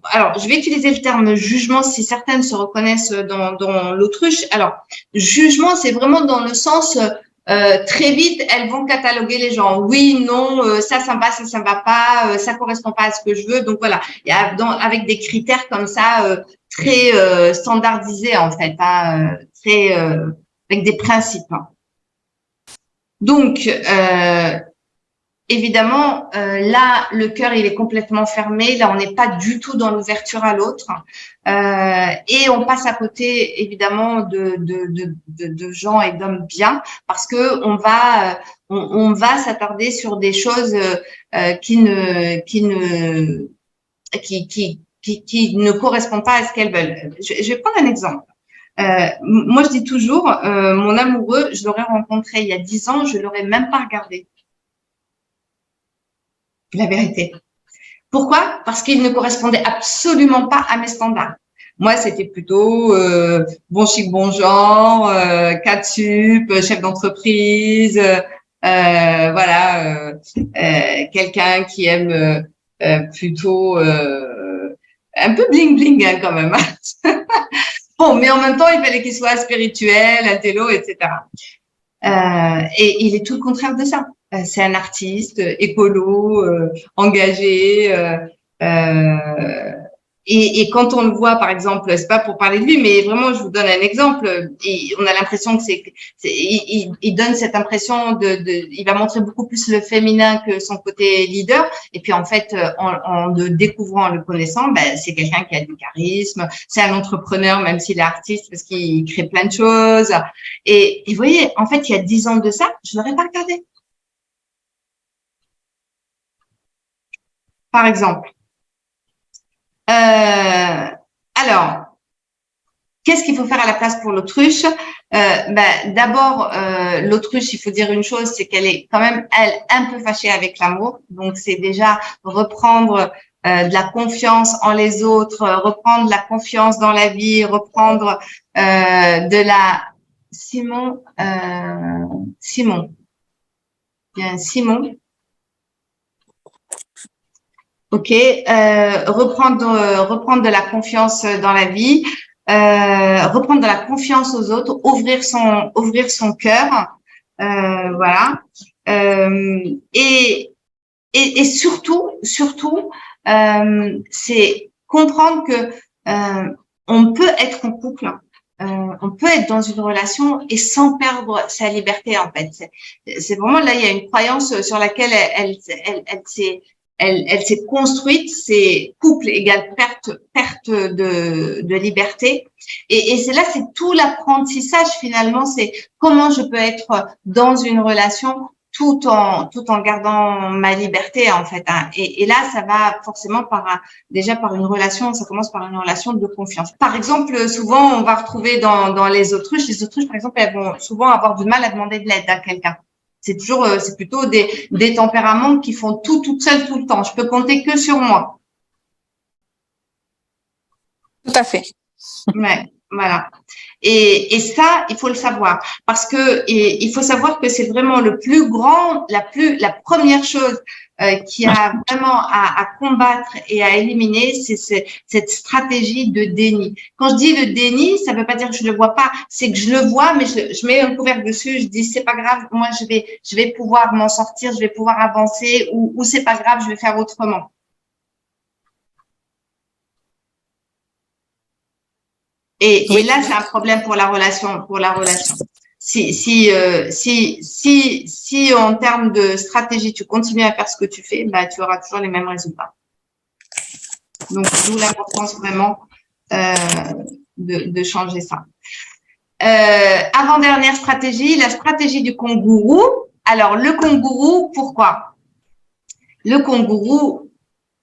alors je vais utiliser le terme jugement si certaines se reconnaissent dans l'autruche. Alors jugement, c'est vraiment dans le sens très vite, elles vont cataloguer les gens. Oui, non, ça me va, ça me va pas, ça correspond pas à ce que je veux. Donc voilà, il y a avec des critères comme ça très standardisés en fait, hein, très avec des principes. Donc évidemment, là, le cœur, il est complètement fermé. Là, on n'est pas du tout dans l'ouverture à l'autre. Et on passe à côté, évidemment, de gens et d'hommes bien, parce que on va s'attarder sur des choses qui ne correspondent pas à ce qu'elles veulent. Je vais prendre un exemple. Moi, je dis toujours, mon amoureux, je l'aurais rencontré il y a 10 ans, je l'aurais même pas regardé. La vérité. Pourquoi? Parce qu'il ne correspondait absolument pas à mes standards. Moi, c'était plutôt bon chic, bon genre, 4 sup, chef d'entreprise, voilà, quelqu'un qui aime plutôt un peu bling bling hein, quand même. Bon, mais en même temps, il fallait qu'il soit spirituel, intello, etc. Et il est tout le contraire de ça. C'est un artiste écolo, engagé. Et quand on le voit, par exemple, c'est pas pour parler de lui, mais vraiment, je vous donne un exemple. Et on a l'impression que il donne cette impression il va montrer beaucoup plus le féminin que son côté leader. Et puis en fait, en le découvrant, en le connaissant, ben c'est quelqu'un qui a du charisme. C'est un entrepreneur, même s'il est artiste, parce qu'il crée plein de choses. Et vous voyez, en fait, il y a 10 ans de ça, je l'aurais pas regardé. Par exemple. Alors, qu'est-ce qu'il faut faire à la place pour l'autruche? D'abord, l'autruche, il faut dire une chose, c'est qu'elle est quand même, elle, un peu fâchée avec l'amour. Donc, c'est déjà reprendre de la confiance en les autres, reprendre la confiance dans la vie, reprendre de la… Simon. Bien, Simon. Ok, reprendre de la confiance dans la vie, reprendre de la confiance aux autres, ouvrir son cœur, voilà. Et surtout, c'est comprendre que on peut être en couple, on peut être dans une relation et sans perdre sa liberté en fait. C'est vraiment là, il y a une croyance sur laquelle elle s'est construite, c'est couple égale perte de liberté. Et c'est là, c'est tout l'apprentissage finalement, c'est comment je peux être dans une relation tout en gardant ma liberté en fait. Hein. Et là, ça va forcément déjà par une relation, ça commence par une relation de confiance. Par exemple, souvent, on va retrouver dans les autruches. Les autruches, par exemple, elles vont souvent avoir du mal à demander de l'aide à quelqu'un. C'est plutôt des tempéraments qui font tout toute seule tout le temps. Je peux compter que sur moi. Tout à fait. Ouais, voilà. Et ça, il faut le savoir parce que il faut savoir que c'est vraiment le plus grand, la première chose qui a vraiment à combattre et à éliminer, c'est cette stratégie de déni. Quand je dis le déni, ça veut pas dire que je le vois pas, c'est que je le vois, mais je mets un couvercle dessus, je dis c'est pas grave, moi je vais pouvoir m'en sortir, je vais pouvoir avancer, ou c'est pas grave, je vais faire autrement. Et là, c'est un problème pour la relation, Si en termes de stratégie, tu continues à faire ce que tu fais, bah, tu auras toujours les mêmes résultats. Donc, d'où l'importance vraiment de changer ça. Avant-dernière stratégie, la stratégie du kangourou. Alors, le kangourou, pourquoi? Le kangourou,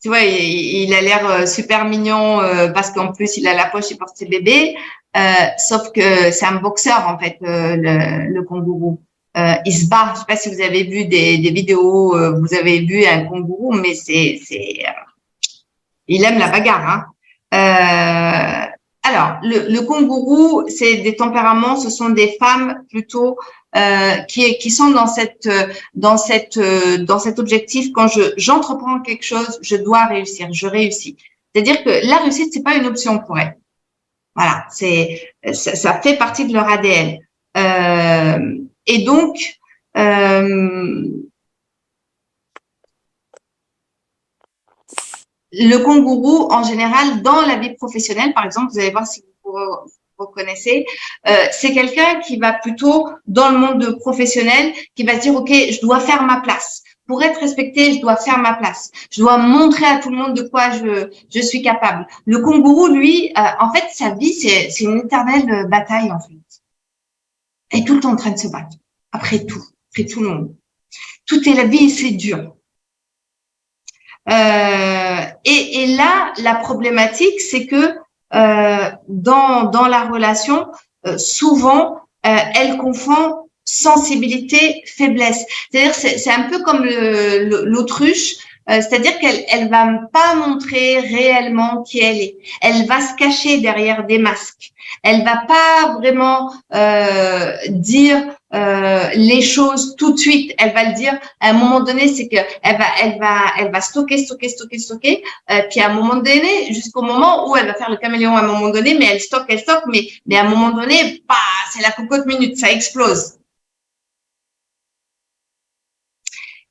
tu vois, il a l'air super mignon parce qu'en plus, il a la poche, il porte ses bébés. Sauf que c'est un boxeur, en fait, le kangourou. Il se bat. Je sais pas si vous avez vu des vidéos, vous avez vu un kangourou, mais il aime la bagarre. Hein. Alors, le kangourou, c'est des tempéraments, ce sont des femmes plutôt qui sont dans cet objectif. Quand j'entreprends quelque chose, je dois réussir, je réussis. C'est-à-dire que la réussite, c'est pas une option pour elles. Voilà, ça fait partie de leur ADN. Et donc, le kangourou, en général, dans la vie professionnelle, par exemple, vous allez voir si vous reconnaissez, c'est quelqu'un qui va plutôt dans le monde professionnel, qui va se dire, OK, je dois faire ma place. pour être respecté, je dois faire ma place. Je dois montrer à tout le monde de quoi je suis capable. Le kangourou, lui, en fait, sa vie, c'est une éternelle bataille, en fait. Elle est tout le temps en train de se battre. Après tout le monde. Tout est la vie, c'est dur. Et là, la problématique, c'est que dans la relation, souvent, elle confond sensibilité, faiblesse. C'est-à-dire, c'est un peu comme l'autruche, c'est-à-dire qu'elle va pas montrer réellement qui elle est. Elle va se cacher derrière des masques. Elle va pas vraiment dire les choses tout de suite. Elle va le dire à un moment donné, c'est que elle va stocker. Puis à un moment donné, jusqu'au moment où elle va faire le caméléon à un moment donné, mais elle stocke, mais à un moment donné, bah, c'est la cocotte minute, ça explose.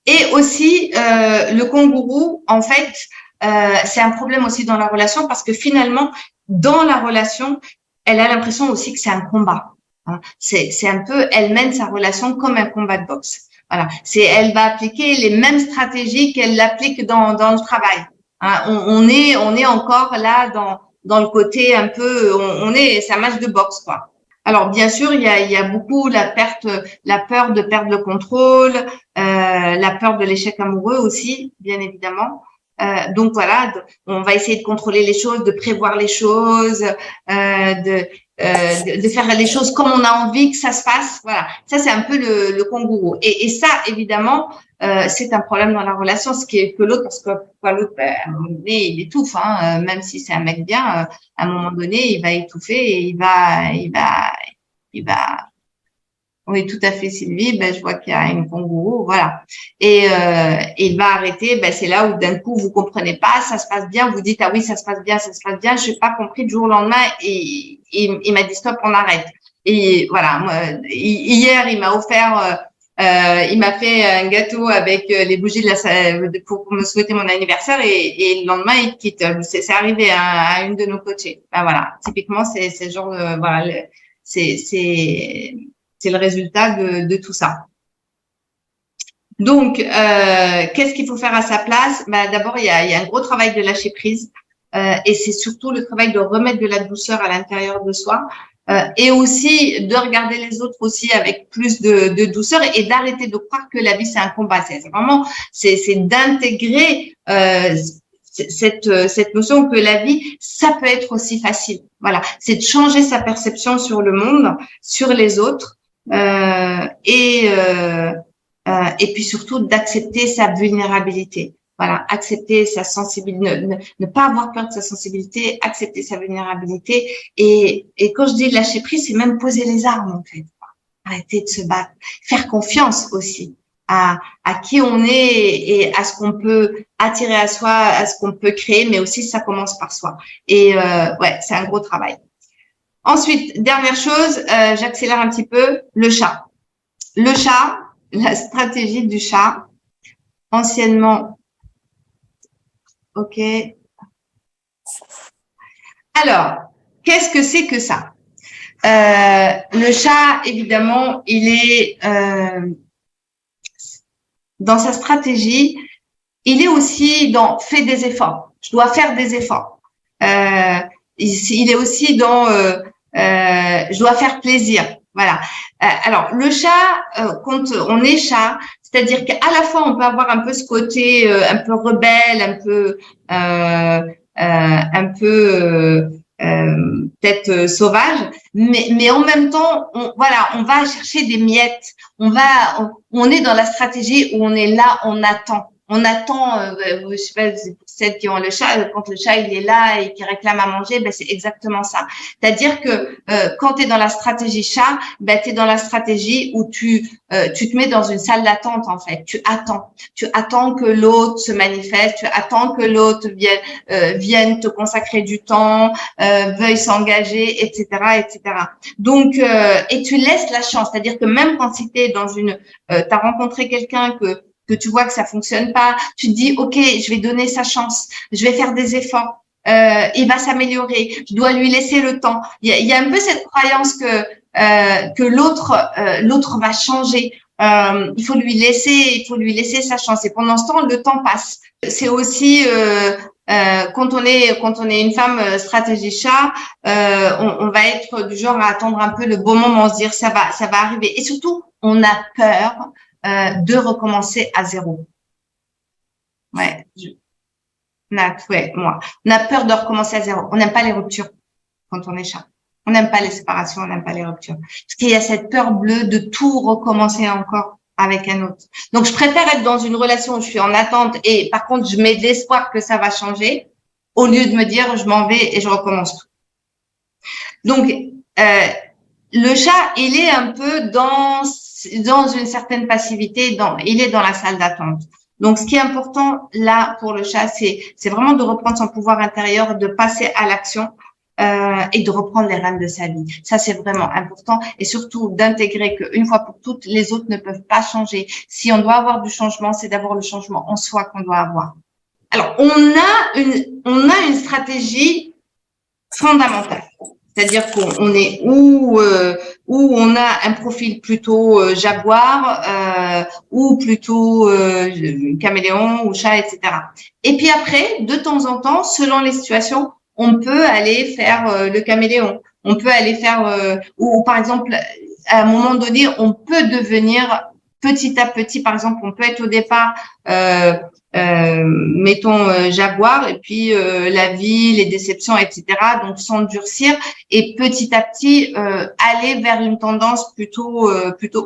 Et aussi, le kangourou, en fait, c'est un problème aussi dans la relation parce que finalement, dans la relation, elle a l'impression aussi que c'est un combat. Hein. C'est un peu, elle mène sa relation comme un combat de boxe. Voilà. Elle va appliquer les mêmes stratégies qu'elle applique dans le travail. Hein. On est encore là dans le côté un peu, c'est un match de boxe, quoi. Alors bien sûr, il y a beaucoup la peur de perdre le contrôle, la peur de l'échec amoureux aussi, bien évidemment. Donc voilà, on va essayer de contrôler les choses, de prévoir les choses, de faire les choses comme on a envie que ça se passe. Voilà, ça c'est un peu le kangourou. Et ça, évidemment, c'est un problème dans la relation, ce qui est que l'autre, parce que l'autre, à un moment donné, il étouffe, hein, même si c'est un mec bien, à un moment donné, il va étouffer et il va. Oui, tout à fait, Sylvie. Ben, je vois qu'il y a une kangourou, voilà. Et il va arrêter. Ben, c'est là où d'un coup vous comprenez pas, ça se passe bien. Vous dites ah oui, ça se passe bien. Je n'ai pas compris du jour au lendemain et il m'a dit stop, on arrête. Et voilà. Moi, hier, il m'a offert. Il m'a fait un gâteau avec les bougies pour me souhaiter mon anniversaire et le lendemain il quitte. C'est arrivé à une de nos coachées. Ben voilà, typiquement c'est le genre de voilà, c'est le résultat de tout ça. Donc qu'est-ce qu'il faut faire à sa place? Ben d'abord il y a un gros travail de lâcher prise et c'est surtout le travail de remettre de la douceur à l'intérieur de soi. Et aussi de regarder les autres aussi avec plus de douceur et d'arrêter de croire que la vie c'est un combat. C'est vraiment c'est d'intégrer cette notion que la vie ça peut être aussi facile. Voilà, c'est de changer sa perception sur le monde, sur les autres et puis surtout d'accepter sa vulnérabilité. Voilà, accepter sa sensibilité, ne pas avoir peur de sa sensibilité, accepter sa vulnérabilité. Et quand je dis lâcher prise, c'est même poser les armes, en fait. Arrêter de se battre. Faire confiance aussi à qui on est et à ce qu'on peut attirer à soi, à ce qu'on peut créer, mais aussi ça commence par soi. Et ouais, c'est un gros travail. Ensuite, dernière chose, j'accélère un petit peu, le chat. Le chat, la stratégie du chat, anciennement. OK. Alors, qu'est-ce que c'est que ça? Le chat, évidemment, il est dans sa stratégie, il est aussi dans fait des efforts. Je dois faire des efforts. Il est aussi dans je dois faire plaisir. Voilà. Alors, le chat, quand on est chat, c'est-à-dire qu'à la fois, on peut avoir un peu ce côté un peu rebelle, un peu peut-être sauvage, mais en même temps, on va chercher des miettes. On est dans la stratégie où on est là, on attend. On attend, je sais pas, pour celles qui ont le chat, quand le chat il est là et qui réclame à manger, ben c'est exactement ça. C'est-à-dire que quand tu es dans la stratégie chat, ben tu es dans la stratégie où tu te mets dans une salle d'attente en fait. Tu attends que l'autre se manifeste, tu attends que l'autre vienne te consacrer du temps, veuille s'engager, etc., etc. Donc et tu laisses la chance, c'est-à-dire que même quand tu es dans t'as rencontré quelqu'un que tu vois que ça fonctionne pas, tu te dis ok, je vais donner sa chance, je vais faire des efforts, il va s'améliorer, je dois lui laisser le temps. Il y a un peu cette croyance que l'autre va changer il faut lui laisser sa chance. Et pendant ce temps, le temps passe. C'est aussi quand on est une femme stratégie chat, on va être du genre à attendre un peu le bon moment, se dire ça va arriver. Et surtout, on a peur de recommencer à zéro. Ouais, moi. On a peur de recommencer à zéro. On n'aime pas les ruptures quand on est chat. On n'aime pas les séparations, on n'aime pas les ruptures. Parce qu'il y a cette peur bleue de tout recommencer encore avec un autre. Donc, je préfère être dans une relation où je suis en attente et par contre, je mets de l'espoir que ça va changer au lieu de me dire je m'en vais et je recommence tout. Donc, le chat, il est un peu dans une certaine passivité, il est dans la salle d'attente. Donc, ce qui est important là pour le chat, c'est vraiment de reprendre son pouvoir intérieur, de passer à l'action et de reprendre les rênes de sa vie. Ça, c'est vraiment important et surtout d'intégrer qu'une fois pour toutes, les autres ne peuvent pas changer. Si on doit avoir du changement, c'est d'abord le changement en soi qu'on doit avoir. Alors, on a une stratégie fondamentale. C'est-à-dire qu'on est où on a un profil plutôt jaguar ou plutôt caméléon ou chat, etc. Et puis après, de temps en temps, selon les situations, on peut aller faire le caméléon. On peut aller faire ou par exemple, à un moment donné, on peut devenir petit à petit. Par exemple, on peut être au départ mettons Jaguar et puis la vie, les déceptions, etc. Donc s'endurcir et petit à petit aller vers une tendance plutôt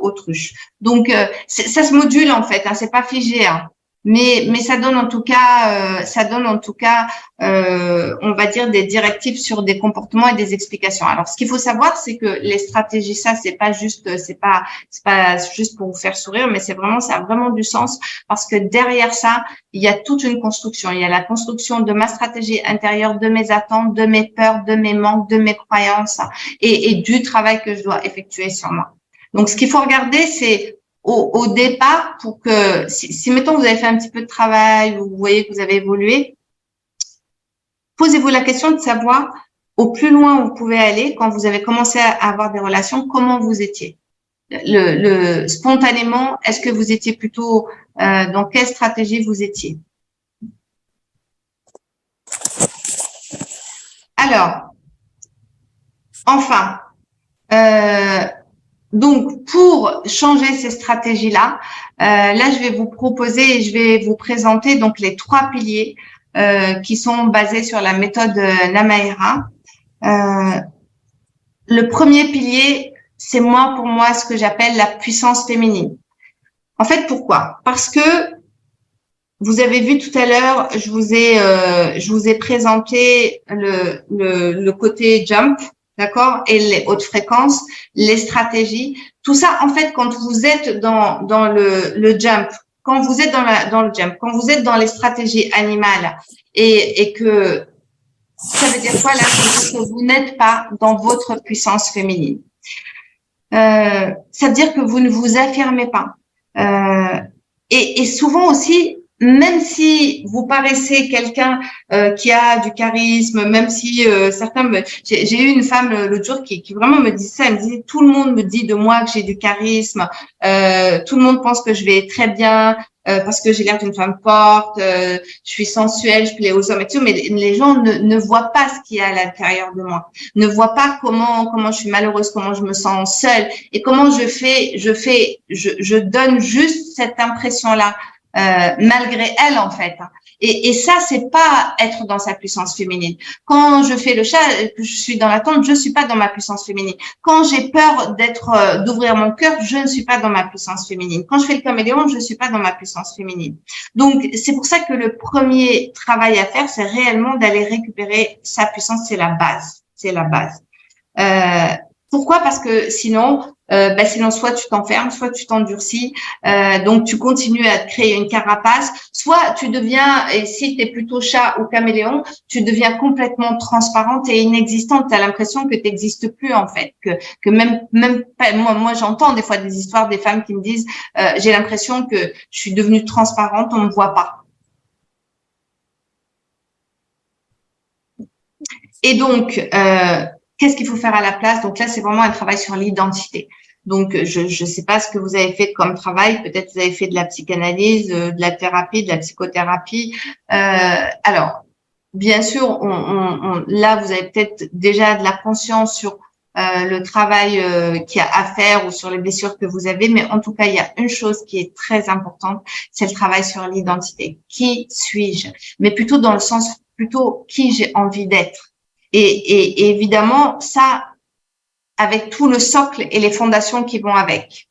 autruche. Donc ça se module en fait, hein, c'est pas figé, hein. Mais ça donne en tout cas on va dire des directives sur des comportements et des explications. Alors ce qu'il faut savoir, c'est que les stratégies, ça c'est pas juste pour vous faire sourire, mais ça a vraiment du sens parce que derrière ça, il y a toute une construction. Il y a la construction de ma stratégie intérieure, de mes attentes, de mes peurs, de mes manques, de mes croyances et du travail que je dois effectuer sur moi. Donc, ce qu'il faut regarder, c'est au départ pour que, si mettons vous avez fait un petit peu de travail ou vous voyez que vous avez évolué, posez-vous la question de savoir au plus loin où vous pouvez aller quand vous avez commencé à avoir des relations, comment vous étiez. Spontanément, est-ce que vous étiez plutôt dans quelle stratégie vous étiez? Alors, enfin, donc pour changer ces stratégies-là, là je vais vous proposer et je vais vous présenter donc les 3 piliers qui sont basés sur la méthode Namaera. Le premier pilier, c'est pour moi ce que j'appelle la puissance féminine. En fait, pourquoi? Parce que vous avez vu tout à l'heure, je vous ai présenté le côté jump, d'accord, et les hautes fréquences, les stratégies. Tout ça, en fait, quand vous êtes dans le jump, quand vous êtes dans le jump, quand vous êtes dans les stratégies animales, et que ça veut dire quoi là? Ça veut dire que vous n'êtes pas dans votre puissance féminine. Ça veut dire que vous ne vous affirmez pas. Et souvent aussi, même si vous paraissez quelqu'un qui a du charisme, même si j'ai eu une femme l'autre jour qui vraiment me dit ça, elle me dit tout le monde me dit de moi que j'ai du charisme, tout le monde pense que je vais très bien parce que j'ai l'air d'une femme forte, je suis sensuelle, je plais aux hommes et tout, mais les gens ne voient pas ce qu'il y a à l'intérieur de moi, ne voient pas comment je suis malheureuse, comment je me sens seule et comment je donne juste cette impression-là. Malgré elle en fait. Et ça, c'est pas être dans sa puissance féminine. Quand je fais le chat, que je suis dans l'attente, je suis pas dans ma puissance féminine. Quand j'ai peur d'ouvrir mon cœur, je ne suis pas dans ma puissance féminine. Quand je fais le caméléon, je ne suis pas dans ma puissance féminine. Donc, c'est pour ça que le premier travail à faire, c'est réellement d'aller récupérer sa puissance. C'est la base. C'est la base. Pourquoi? Parce que sinon soit tu t'enfermes, soit tu t'endurcis, donc tu continues à te créer une carapace, soit tu deviens, et si tu es plutôt chat ou caméléon, tu deviens complètement transparente et inexistante. Tu as l'impression que tu n'existes plus en fait, que même pas, moi j'entends des fois des histoires des femmes qui me disent j'ai l'impression que je suis devenue transparente, on me voit pas. Et donc qu'est-ce qu'il faut faire à la place? Donc là, c'est vraiment un travail sur l'identité. Donc, je ne sais pas ce que vous avez fait comme travail. Peut-être vous avez fait de la psychanalyse, de la thérapie, de la psychothérapie. Alors, bien sûr, là, vous avez peut-être déjà de la conscience sur le travail qu'il y a à faire ou sur les blessures que vous avez. Mais en tout cas, il y a une chose qui est très importante, c'est le travail sur l'identité. Qui suis-je? Mais plutôt dans le sens, plutôt qui j'ai envie d'être. Et évidemment, ça, avec tout le socle et les fondations qui vont avec.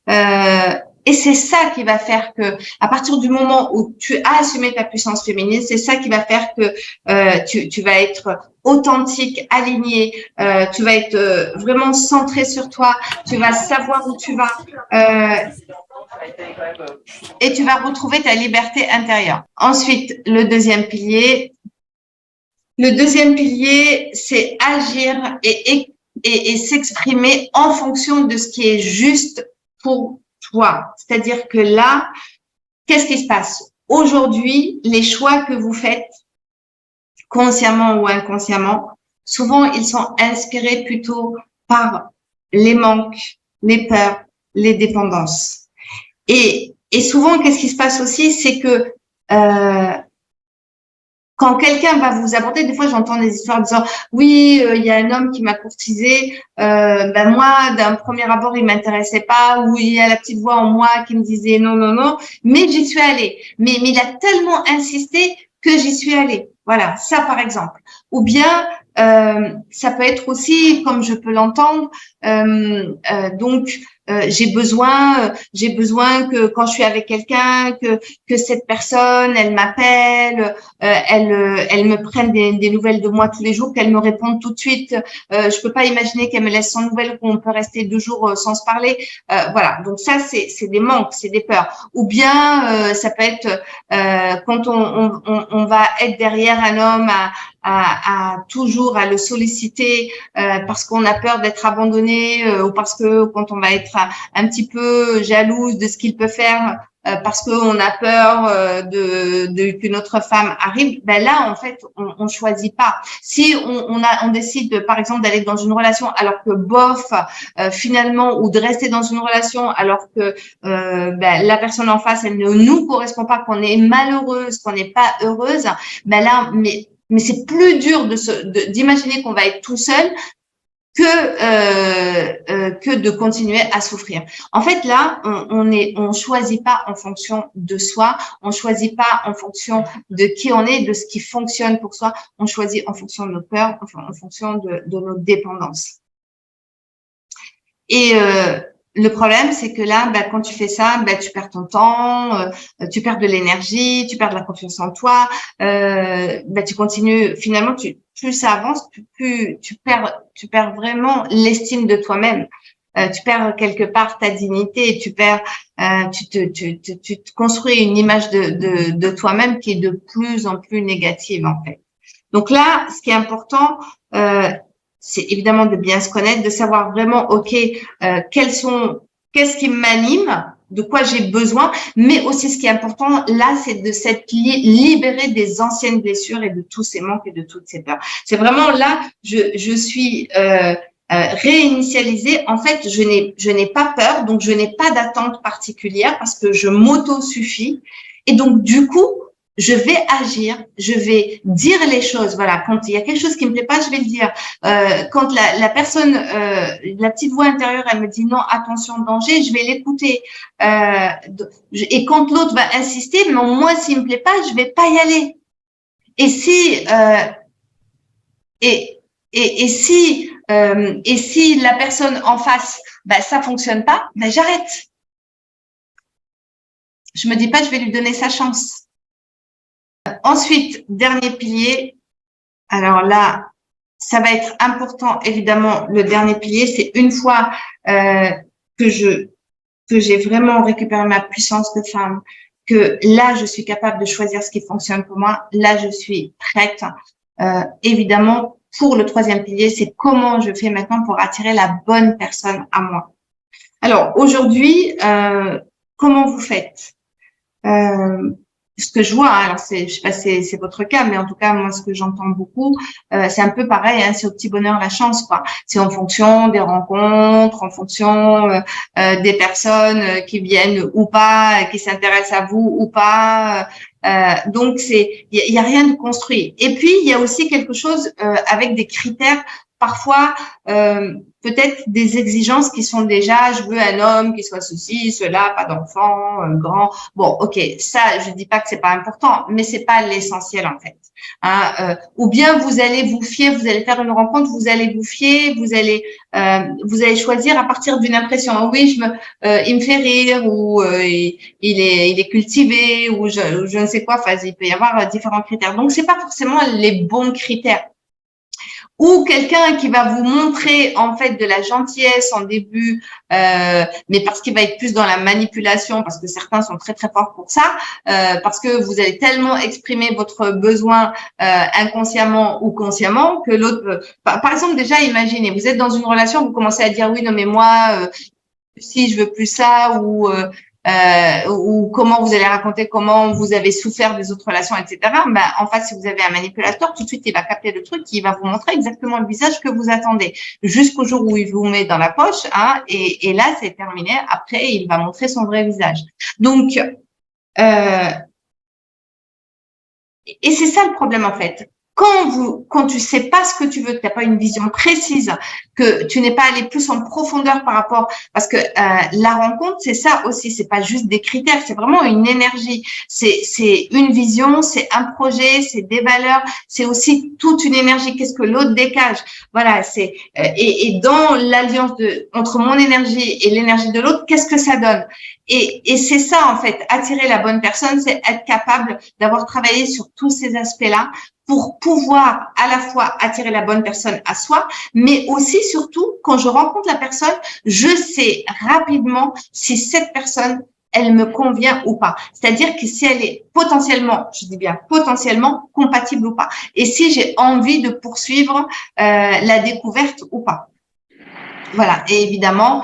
Et c'est ça qui va faire que, à partir du moment où tu as assumé ta puissance féminine, c'est ça qui va faire que tu vas être authentique, aligné, tu vas être vraiment centré sur toi, tu vas savoir où tu vas et tu vas retrouver ta liberté intérieure. Ensuite, le deuxième pilier, c'est agir et s'exprimer en fonction de ce qui est juste pour toi. C'est-à-dire que là, qu'est-ce qui se passe? Aujourd'hui, les choix que vous faites, consciemment ou inconsciemment, souvent, ils sont inspirés plutôt par les manques, les peurs, les dépendances. Et souvent, qu'est-ce qui se passe aussi? C'est que quand quelqu'un va vous aborder, des fois j'entends des histoires disant oui, il y a un homme qui m'a courtisé, ben moi d'un premier abord il m'intéressait pas, ou il y a la petite voix en moi qui me disait non non non, mais j'y suis allée. Mais il a tellement insisté que j'y suis allée. Voilà, ça par exemple. Ou bien ça peut être aussi, comme je peux l'entendre, donc j'ai besoin que quand je suis avec quelqu'un, que cette personne, elle m'appelle, elle me prenne des nouvelles de moi tous les jours, qu'elle me réponde tout de suite. Je peux pas imaginer qu'elle me laisse sans nouvelles, qu'on peut rester 2 jours sans se parler. Voilà. Donc ça, c'est des manques, c'est des peurs. Ou bien ça peut être quand on va être derrière un homme à toujours à le solliciter parce qu'on a peur d'être abandonné ou parce que quand on va être un petit peu jalouse de ce qu'il peut faire parce qu'on a peur que notre femme arrive, ben là en fait on choisit pas. Si on décide par exemple d'aller dans une relation alors que bof finalement, ou de rester dans une relation alors que ben, la personne en face elle ne nous correspond pas, qu'on est malheureuse, qu'on n'est pas heureuse, ben là mais c'est plus dur d'imaginer qu'on va être tout seul que de continuer à souffrir. En fait, là, on choisit pas en fonction de soi, on choisit pas en fonction de qui on est, de ce qui fonctionne pour soi, on choisit en fonction de nos peurs, en fonction de nos dépendances. Et le problème, c'est que là, bah, quand tu fais ça, bah, tu perds ton temps, tu perds de l'énergie, tu perds de la confiance en toi, bah, tu continues. Finalement, plus ça avance, plus tu perds vraiment l'estime de toi-même. Tu perds quelque part ta dignité, tu te construis une image de toi-même qui est de plus en plus négative en fait. Donc là, ce qui est important, c'est évidemment de bien se connaître, de savoir vraiment, ok, qu'est-ce qui m'anime, de quoi j'ai besoin, mais aussi ce qui est important là, c'est de s'être libéré des anciennes blessures et de tous ces manques et de toutes ces peurs. C'est vraiment là, je suis réinitialisée. En fait, je n'ai pas peur, donc je n'ai pas d'attente particulière parce que je m'auto-suffis. Et donc, du coup, je vais agir, je vais dire les choses. Voilà, quand il y a quelque chose qui me plaît pas, je vais le dire. Quand la personne, la petite voix intérieure, elle me dit non, attention, danger, je vais l'écouter. Et quand l'autre va insister, mais moi, s'il me plaît pas, je vais pas y aller. Et si et si la personne en face, ben ça fonctionne pas, ben j'arrête. Je me dis pas, je vais lui donner sa chance. Ensuite, dernier pilier. Alors là, ça va être important, évidemment, le dernier pilier, c'est une fois que j'ai vraiment récupéré ma puissance de femme, que là, je suis capable de choisir ce qui fonctionne pour moi. Là, je suis prête. Évidemment, pour le troisième pilier, c'est comment je fais maintenant pour attirer la bonne personne à moi. Alors, aujourd'hui, comment vous faites ce que je vois, hein, alors je sais pas si c'est votre cas, mais en tout cas moi ce que j'entends beaucoup, c'est un peu pareil, hein, c'est au petit bonheur la chance, quoi. C'est en fonction des rencontres, en fonction des personnes qui viennent ou pas, qui s'intéressent à vous ou pas. Donc il y a rien de construit. Et puis il y a aussi quelque chose avec des critères. Parfois, peut-être des exigences qui sont déjà, je veux un homme qui soit ceci, cela, pas d'enfant, grand. Bon, ok, ça, je dis pas que c'est pas important, mais c'est pas l'essentiel en fait. Hein, ou bien vous allez vous fier, vous allez faire une rencontre, vous allez vous fier, vous allez choisir à partir d'une impression. Oh oui, il me fait rire, ou il est cultivé, ou je ne sais quoi. Enfin, il peut y avoir différents critères. Donc c'est pas forcément les bons critères. Ou quelqu'un qui va vous montrer en fait de la gentillesse en début, mais parce qu'il va être plus dans la manipulation, parce que certains sont très très forts pour ça, parce que vous allez tellement exprimer votre besoin inconsciemment ou consciemment que l'autre. Par exemple, déjà imaginez, vous êtes dans une relation, vous commencez à dire oui, non mais moi, si je veux plus ça, ou comment vous allez raconter comment vous avez souffert des autres relations, etc. Ben, en fait, si vous avez un manipulateur, tout de suite, il va capter le truc, il va vous montrer exactement le visage que vous attendez, jusqu'au jour où il vous met dans la poche, hein, et là, c'est terminé. Après, il va montrer son vrai visage. Donc, et c'est ça le problème, en fait. Quand tu sais pas ce que tu veux, que tu n'as pas une vision précise, que tu n'es pas allé plus en profondeur par rapport, parce que la rencontre, c'est ça aussi, c'est pas juste des critères, c'est vraiment une énergie, c'est une vision, c'est un projet, c'est des valeurs, c'est aussi toute une énergie. Qu'est-ce que l'autre dégage? Voilà, c'est et dans l'alliance entre mon énergie et l'énergie de l'autre, qu'est-ce que ça donne? Et c'est ça en fait, attirer la bonne personne, c'est être capable d'avoir travaillé sur tous ces aspects-là pour pouvoir à la fois attirer la bonne personne à soi, mais aussi surtout quand je rencontre la personne, je sais rapidement si cette personne elle me convient ou pas. C'est-à-dire que si elle est potentiellement, je dis bien potentiellement compatible ou pas, et si j'ai envie de poursuivre la découverte ou pas. Voilà. Et évidemment,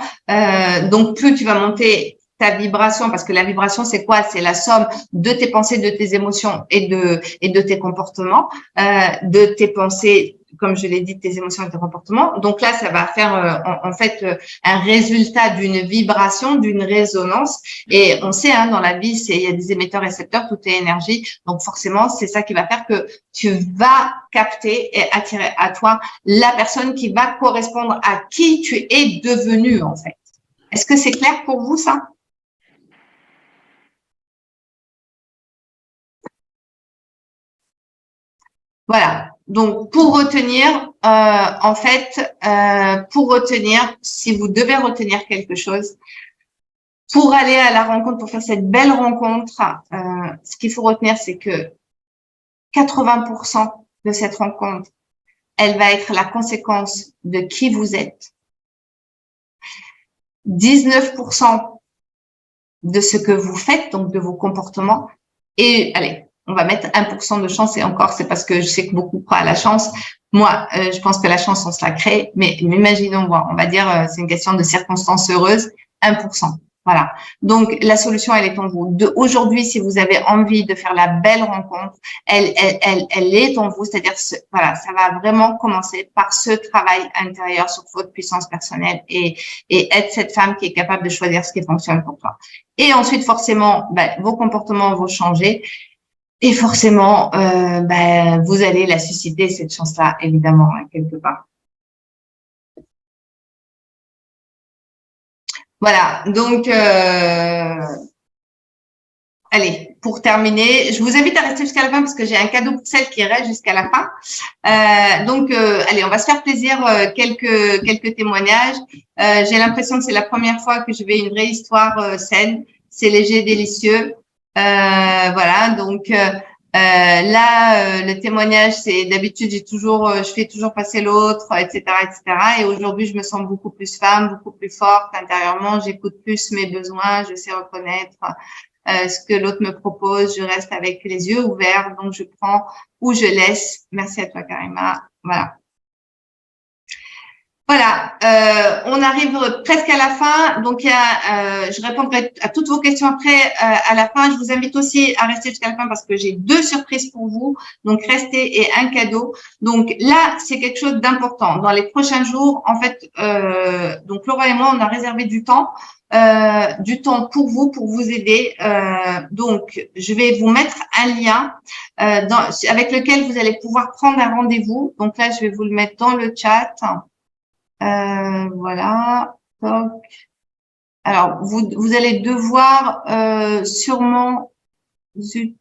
donc plus tu vas monter ta vibration, parce que la vibration, c'est quoi? C'est la somme de tes pensées, de tes émotions et de tes comportements, de tes pensées, comme je l'ai dit, de tes émotions et de tes comportements. Donc là, ça va faire en fait un résultat d'une vibration, d'une résonance. Et on sait, hein, dans la vie, il y a des émetteurs-récepteurs, tout est énergie. Donc forcément, c'est ça qui va faire que tu vas capter et attirer à toi la personne qui va correspondre à qui tu es devenu, en fait. Est-ce que c'est clair pour vous, ça? Voilà. Donc, pour retenir, en fait, pour retenir, si vous devez retenir quelque chose, pour aller à la rencontre, pour faire cette belle rencontre, ce qu'il faut retenir, c'est que 80% de cette rencontre, elle va être la conséquence de qui vous êtes. 19% de ce que vous faites, donc de vos comportements. Et allez, on va mettre 1% de chance, et encore, c'est parce que je sais que beaucoup croient à la chance. Moi, je pense que la chance, on se la crée, mais imaginons, on va dire, c'est une question de circonstances heureuses, 1%. Voilà. Donc, la solution, elle est en vous. Aujourd'hui, si vous avez envie de faire la belle rencontre, elle est en vous. C'est-à-dire, voilà, ça va vraiment commencer par ce travail intérieur sur votre puissance personnelle et être cette femme qui est capable de choisir ce qui fonctionne pour toi. Et ensuite, forcément, vos comportements vont changer. Et forcément, vous allez la susciter, cette chance-là, évidemment, hein, quelque part. Voilà, donc, allez, pour terminer, je vous invite à rester jusqu'à la fin parce que j'ai un cadeau pour celles qui restent jusqu'à la fin. Allez, on va se faire plaisir, quelques témoignages. J'ai l'impression que c'est la première fois que je vais une vraie histoire saine. C'est léger, délicieux. Voilà, donc là, le témoignage, c'est d'habitude, je fais toujours passer l'autre, etc., etc. Et aujourd'hui, je me sens beaucoup plus femme, beaucoup plus forte intérieurement. J'écoute plus mes besoins, je sais reconnaître ce que l'autre me propose. Je reste avec les yeux ouverts, donc je prends ou je laisse. Merci à toi, Karima. Voilà. Voilà, on arrive presque à la fin, donc je répondrai à toutes vos questions après à la fin. Je vous invite aussi à rester jusqu'à la fin parce que j'ai 2 surprises pour vous, donc restez et un cadeau. Donc là, c'est quelque chose d'important. Dans les prochains jours, en fait, donc Laura et moi, on a réservé du temps pour vous, pour vous aider. Donc, je vais vous mettre un lien avec lequel vous allez pouvoir prendre un rendez-vous. Donc là, je vais vous le mettre dans le chat. Voilà. Donc, alors, vous allez devoir sûrement zut,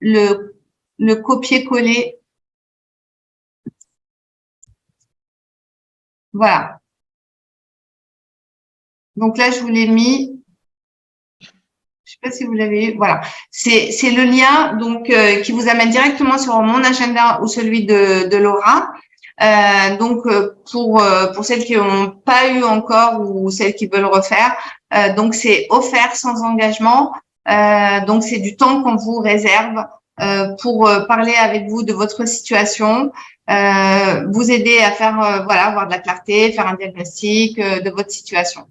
le copier-coller. Voilà. Donc là, je vous l'ai mis. Je sais pas si vous l'avez eu. Voilà. C'est le lien donc qui vous amène directement sur mon agenda ou celui de Laura. Donc pour celles qui n'ont pas eu encore ou celles qui veulent refaire, donc c'est offert sans engagement. Donc c'est du temps qu'on vous réserve pour parler avec vous de votre situation, vous aider à faire voilà, avoir de la clarté, faire un diagnostic de votre situation.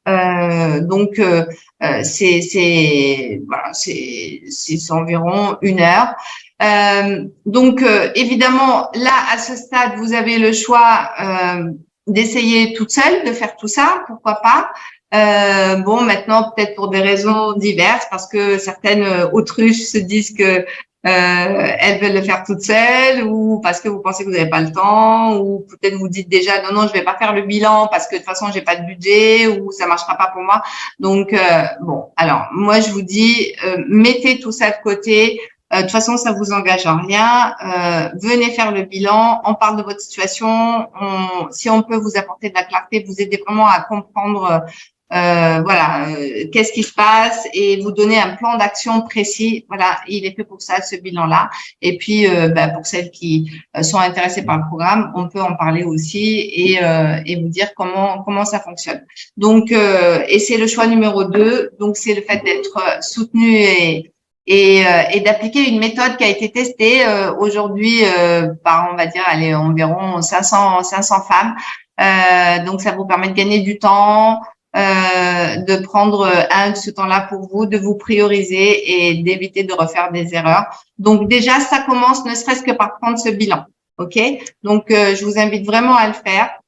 Donc voilà, c'est environ 1 heure. Donc évidemment là à ce stade vous avez le choix d'essayer toute seule de faire tout ça, pourquoi pas. Bon maintenant peut-être pour des raisons diverses parce que certaines autruches se disent que elles veulent le faire toutes seules ou parce que vous pensez que vous n'avez pas le temps ou peut-être vous dites déjà non je vais pas faire le bilan parce que de toute façon j'ai pas de budget ou ça marchera pas pour moi. Donc bon alors moi je vous dis mettez tout ça de côté. De toute façon ça vous engage en rien. Venez faire le bilan, on parle de votre situation, si on peut vous apporter de la clarté, vous aider vraiment à comprendre voilà, qu'est-ce qui se passe et vous donner un plan d'action précis. Voilà, il est fait pour ça, ce bilan-là. Et puis, pour celles qui sont intéressées par le programme, on peut en parler aussi et vous dire comment ça fonctionne. Donc, et c'est le choix numéro 2. Donc, c'est le fait d'être soutenu et d'appliquer une méthode qui a été testée aujourd'hui par, on va dire, allez, environ 500 femmes. Donc, ça vous permet de gagner du temps, de prendre ce temps-là pour vous, de vous prioriser et d'éviter de refaire des erreurs. Donc déjà, ça commence ne serait-ce que par prendre ce bilan. OK? Donc, je vous invite vraiment à le faire.